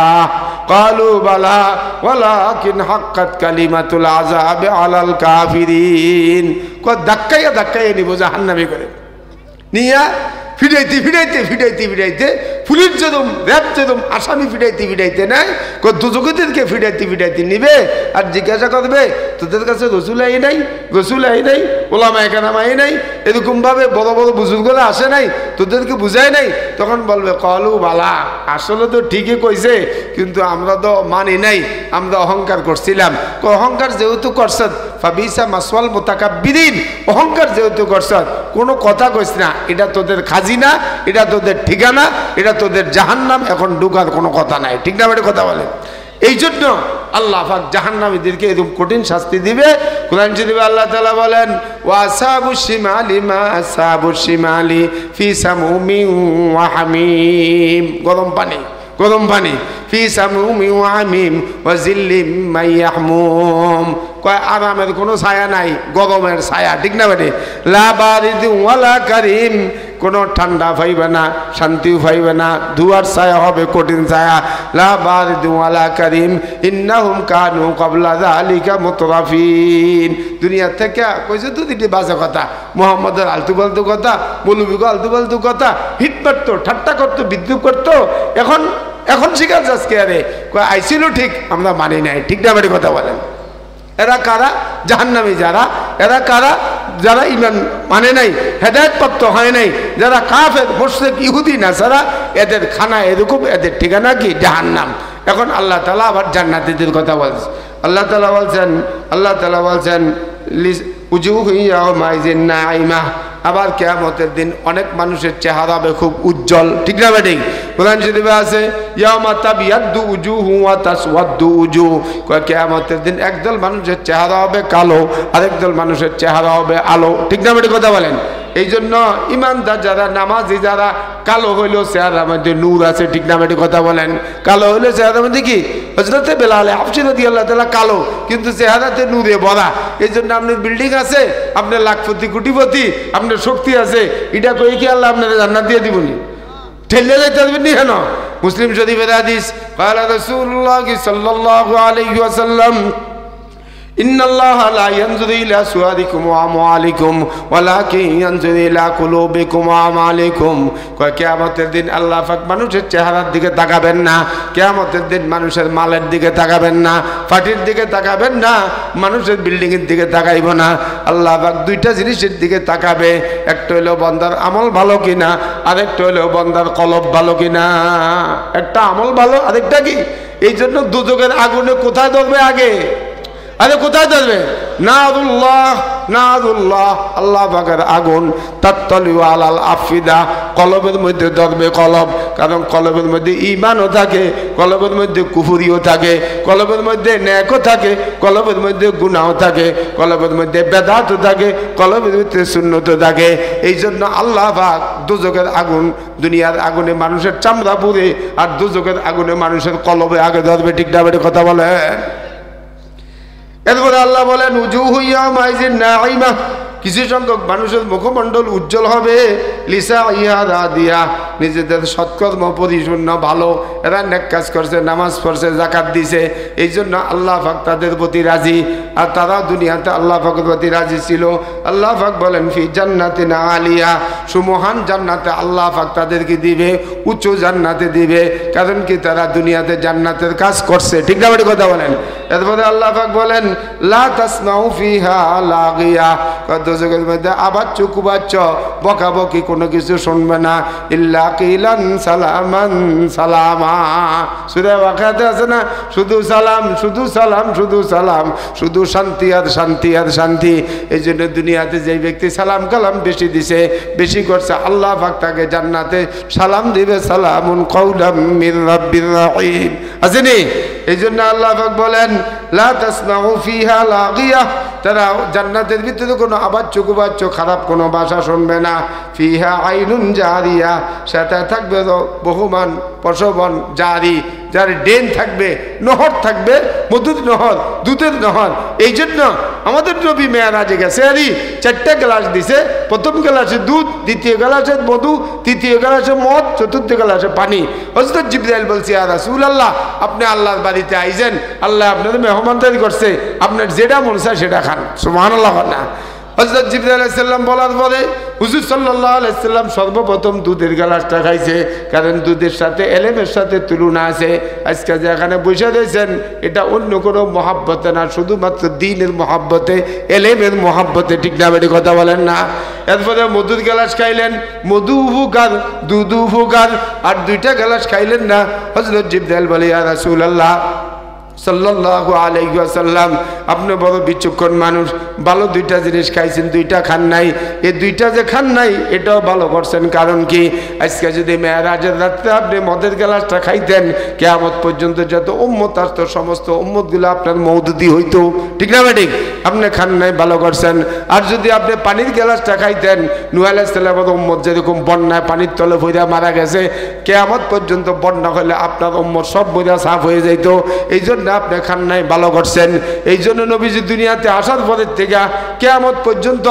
ক্বালু বালা ওয়ালাকিন হাক্কাত কালিমাতুল আযাবি আলাল কাফিরিন। কয় ধাক্কাইয়া নিব জাহান্নামে করে নিয়া ফিরাইতে পুলিশ যেরকম র্যাব যেরকম আসামি ফিরাইতে নাই দুজকদেরকে ফিরাইতে নিবে আর জিজ্ঞাসা করবে তোদের কাছে রসুল আই নাই ওলামায়ে কেরাম আই নাই, এরকম ভাবে বড় বড় বুজুর্গরা আসে নাই, তোদেরকে বুঝায় নাই? তখন বলবে ক্বালু বালা, আসলে তো ঠিকই কইছে, কিন্তু আমরা তো মানি নাই, আমরা অহংকার করছিলাম। অহংকার যেহেতু করছত ফাবিসা মাসওয়াল মুতাকাব্বিরিন, অহংকার যেহেতু করছত কোনো কথা কইস না, এটা তোদের খাজিনা, এটা তোদের ঠিকানা, এটা তোদের জাহান্নাম, এখন ঢুকার কোনো কথা নাই। ঠিক না? এটা কথা বলে। এই জন্য আল্লাহ পাক জাহান্নামীদেরকে এরকম কঠিন শাস্তি দিবে। কোরআন শরীফে আল্লাহ তাআলা বলেন ওয়া আসহাবুশ শিমালি মা আসহাবুশ শিমালি ফি সামুমিন ওয়া হামিম, গরম পানি ফি সামুমিন ওয়া হামিম ওয়া জিল্লিম মাইয়াহমুম। কয় আরামের কোনো ছায়া নাই, গরমের ছায়া। ঠিক না? বেটে লা বারিদ ওয়ালা কারিম, কোনো ঠান্ডা পাইবে না, শান্তিও পাইবে না, ধোঁয়ার ছায়া হবে, কঠিন ছায়া। লা বারিদ ওয়ালা কারিম ইন্নাহুম কানু ক্বাবলা যালিকা মুতরাফিন। দুনিয়া থেকে কইছে তো দিতে বাজে কথা, মুহাম্মদের আলতু ফালতু কথা, মৌলবীকে আলতু ফালতু কথা, হিট মারতো, ঠাট্টা করতো, বিদ্রুপ করতো। এখন শিকার যাচ্ছে আরে কয় আইছিল ঠিক, আমরা মানি নাই। ঠিক না? বেটে কথা বলেন। এরা কারা? জাহান্নামী যারা। এরা কারা? যারা ঈমান মানে নাই, হেদায়েত প্রাপ্ত হয় নাই, যারা কাফের মুশরিক ইহুদি নাসারা, এদের খানা এরকম, এদের ঠিকানা কি? জাহান্নাম। এখন আল্লাহ তাআলা আবার জান্নাতীদের কথা বলছেন। আল্লাহ তাআলা বলছেন উজুহু ইয়াওমাইযিন নাঈমা, আবার কিয়ামতের দিন অনেক মানুষের চেহারা হবে খুব উজ্জ্বল। ঠিক না বেঠিক? কোরআন শরীফে আছে ইয়াওমা তাবিয়াদ্দু উজুহু ওয়া তাসওয়াদ্দু উজুহ, কিয়ামতের দিন একদল মানুষের চেহারা হবে কালো, আরেকদল মানুষের চেহারা হবে আলো। ঠিক না বেঠিক কথা বলেন? এই জন্য ইমানদার যারা, নামাজি যারা, কালো হইলেও চেহারার মধ্যে নূর আছে। ঠিক না বেঠিক কথা বলেন? কালো হইলেও চেহারার মধ্যে কি? হযরতে বেলাল হাবশী রাদিয়াল্লাহু তাআলা কালো, কিন্তু চেহারাতে নূরে ভরা। এই জন্য আপনার বিল্ডিং আছে, আপনার লাখপতি কোটিপতি, আপনার শক্তি আছে, এটা কই কি আল্লাহ আপনার জান্নাত দিয়ে দিবনি? ঠেলে যাইতে পারবেন নি কেন? মুসলিম শরীফের হাদিস, ক্বালা রাসূলুল্লাহ সাল্লাল্লাহু আলাইহি ওয়াসাল্লাম ইন্নাল্লাহা লা ইয়ানজুরু ইলা সুওয়ারিকুম ওয়া আমওয়ালিকুম ওয়ালাকিন ইয়ানজুরু ইলা কুলুবিকুম ওয়া আমালিকুম। কিয়ামতের দিন আল্লাহ পাক মানুষের চেহারার দিকে তাকাবেন না, কিয়ামতের দিন মানুষের মালের দিকে তাকাবেন না, ফাটির দিকে তাকাবেন না, মানুষের বিল্ডিং এর দিকে তাকাইব না। আল্লাহ পাক দুইটা জিনিসের দিকে তাকাবে, একটা হলো বান্দার আমল ভালো কিনা, আরেকটা হলো বান্দার কলব ভালো কিনা। একটা আমল ভালো, আরেকটা কি? এই জন্য দুজকের আগুনে কোথায় ধরবে আগে? আরে কোথায় ধরবে? নারুল্লাহ, আল্লাহ পাকের আগুন, তাত্তালিউ আলাল আফিদা, কলবের মধ্যে ধরবে কলব। কারণ কলবের মধ্যে ঈমানও থাকে, কলবের মধ্যে কুফরিও থাকে, কলবের মধ্যে নেকও থাকে, কলবের মধ্যে গুনাহও থাকে, কলবের মধ্যে বেদাতও থাকে, কলবের মধ্যে সুন্নতও থাকে। এই জন্য আল্লাহ পাক দুজকের আগুন, দুনিয়ার আগুনে মানুষের চামড়া পুড়ে, আর দুজকের আগুনে মানুষের কলবে আগে ধরবে। ঠিক না বেটে কথা বলে? এরপরে আল্লাহ বলেন উজুহু ইয়াওমাইযিন নাঈমা, কিছু সংখ্যক মানুষের মুখমণ্ডল উজ্জ্বল হবে, লিসাইহা রাদিয়া, নিজেদের সৎকর্ম পরিপূর্ণ ভালো, এরা নেক কাজ করছে, নামাজ পড়ছে, যাকাত দিছে, এই জন্য আল্লাহ পাক তাদের প্রতি রাজি। আর তারা দুনিয়াতে আল্লাহ পাকের প্রতি রাজি ছিল। আল্লাহ পাক বলেন ফি জান্নাতিন আলিয়া, সুমহান জান্নাতে আল্লাহ পাক তাদেরকে দিবে, উচ্চ জান্নাতে দিবে। কারণ কি? তারা দুনিয়াতে জান্নাতের কাজ করছে। ঠিক না বেঠিক কথা বলেন? এরপরে আল্লাহ পাক বলেন লা তাসমাউ ফিহা লাগিয়া, দুজকের মধ্যে আবার চুকুবাচ্চ, বকাবকি কোনো কিছু শুনবে না। ইল্লা কিলান সালামান সালামা, সূরা ওয়াকিয়াতে আছে না? শুধু সালাম, শুধু সালাম, শুধু সালাম, শুধু শান্তি আর শান্তি আর শান্তি। এই জন্য দুনিয়াতে যে ব্যক্তি সালাম কালাম বেশি দিছে, বেশি করছে, আল্লাহ পাক তাকে জান্নাতে সালাম দিবে, সালামুন কাওলাম মির রাব্বির রহিম। আসেনি? এই জন্য আল্লাহ পাক বলেন লা তাসমাউ ফিহা লাগিয়া, তারা জান্নাতের ভিতরে কোনো আবার চুকুবাচ্চ খারাপ কোনো ভাষা শুনবে না। ফিহা আইনুন জারিয়া, সেটা থাকবে বহুমান প্রসবন জারি, যার ড্রেন থাকবে, নহর থাকবে, মধুর নহর, দুধের নহর। এই জন্য আমাদের নবী মেয়ারাজে গেছে আরই 4টা গ্লাস দিছে। প্রথম গ্লাসে দুধ, দ্বিতীয় গ্লাসে মধু, তৃতীয় গ্লাসে মদ, চতুর্থ গ্লাসে পানি। হযরত জিবরাইল বলছে, ইয়া রাসূলুল্লাহ, আপনি আল্লাহর বাড়িতে আইছেন, আল্লাহ আপনাদের মেহমানদারি করছে, আপনার যেটা মন চায় সেটা খান। সুবহানাল্লাহ। না হযরত জিবরাইল আলাইহিস সালাম বলার পরে হুজুর সাল্লাল্লাহু আলাইহি সাল্লাম সর্বপ্রথম দুধের গ্লাসটা খাইছে, কারণ দুধের সাথে এলেমের সাথে তুলনা আছে। আজকে যেখানে বসে রয়েছেন এটা অন্য কোনো মহাব্বতে না, শুধুমাত্র দ্বীনের মহাব্বতে, এলেমের মহাব্বতে। ঠিক না বেটি কথা বলেন না? এরপরে মধুর গ্লাস খাইলেন, মধু উপকার, দুধ উপকার, আর 2টা গ্লাস খাইলেন না। হযরত জিবরাইল বলে, ইয়া রাসূলুল্লাহ সাল্লাল্লাহু আলাইহি ওয়াসাল্লাম, আপনি বড় বিচক্ষণ মানুষ, ভালো 2টা জিনিস খাইছেন, 2টা খান নাই। এই 2টা যে খান নাই এটাও ভালো করছেন। কারণ কি, আজকে যদি মেরাজের রাত্রে আপনি মদের গ্লাসটা খাইতেন, কিয়ামত পর্যন্ত যত উম্মত আসতো সমস্ত উম্মতগুলো আপনার মওদুদি হইতো। ঠিক না বেঠিক? আপনি খান নাই, ভালো করছেন। আর যদি আপনি পানির গ্লাসটা খাইতেন, নূহ আলাইহিস সালামের উম্মত যেরকম বন্যায় পানির তলে পড়ে মারা গেছে, কিয়ামত পর্যন্ত বন্যা হলে আপনার উম্মত সব বোঝা সাফ হয়ে যেত। এই জন্য আপনি খান নাই, ভালো করছেন। এই জন্য নবীজি দুনিয়াতে আসার পরের থেকে কিয়ামত পর্যন্ত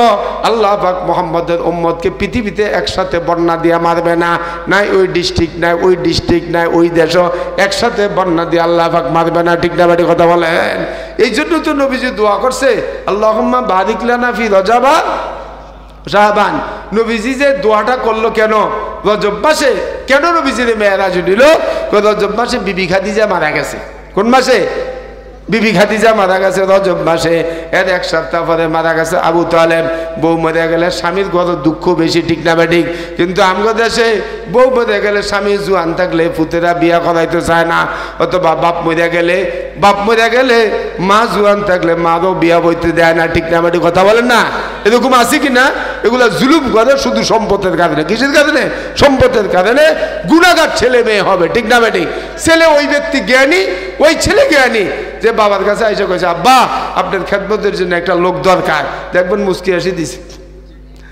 আল্লাহ পাক মুহাম্মদের উম্মতকে পৃথিবীতে একসাথে বন্যা দিয়ে মারবে না। নাই ওই ডিস্ট্রিক্ট, নাই ওই ডিস্ট্রিক্ট, নাই ওই দেশও একসাথে বন্যা দিয়ে আল্লাহ পাক মারবে না। ঠিক না বেটি কথা বলেন? এই জন্য তো নবীজি দোয়া করছে, আল্লাহুম্মা বারিক লানা ফি রজাবা শাবান। নবীজি যে দোয়াটা করলো কেন? রজব মাসে কেন নবীজি মেরাজ দিল? রজব মাসে বিবি খাদিজা মারা গেছে। কোন মাসে? বিবি খাদিজা মারা গেছে রজব মাসে। এর 1 সপ্তাহ পরে মারা গেছে আবু তালেব। বউ মরে গেলে স্বামীর কত দুঃখ বেশি। ঠিক না বেঠিক? কিন্তু আমগো দেশে বউ মরে গেলে স্বামী জোয়ান থাকলে পুতেরা বিয়া করাইতে চায় না, অথবা বাপ মরে গেলে মা জোয়ান থাকলে মারও বিয়া বইতে দেয় না। ঠিক না বেঠিক কথা বলেন না? এরকম আছে কি না? এগুলা জুলুম করে শুধু সম্পদের কারণে। কিসের কারণে? সম্পদের কারণে। গুনাহগার ছেলে মেয়ে হবে। ঠিক না বেঠিক? ছেলে ওই ব্যক্তি জ্ঞানী, ওই ছেলে জ্ঞানী যে বাবার কাছে এসে কইছে, আব্বা আপনার খেদমতের জন্য একটা লোক দরকার, দেখবেন মুস্কি হাসি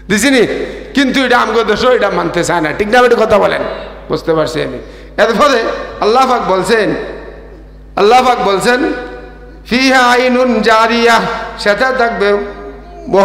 দিছিনি। কিন্তু এটা আমগো দেশ এটা মানতে চায় না। ঠিক না বেঠিক কথা বলেন? বুঝতে পারছি আমি। এরপরে আল্লাহ পাক বলছেন ফিহা আইনুন জারিয়া, সেটা থাকবে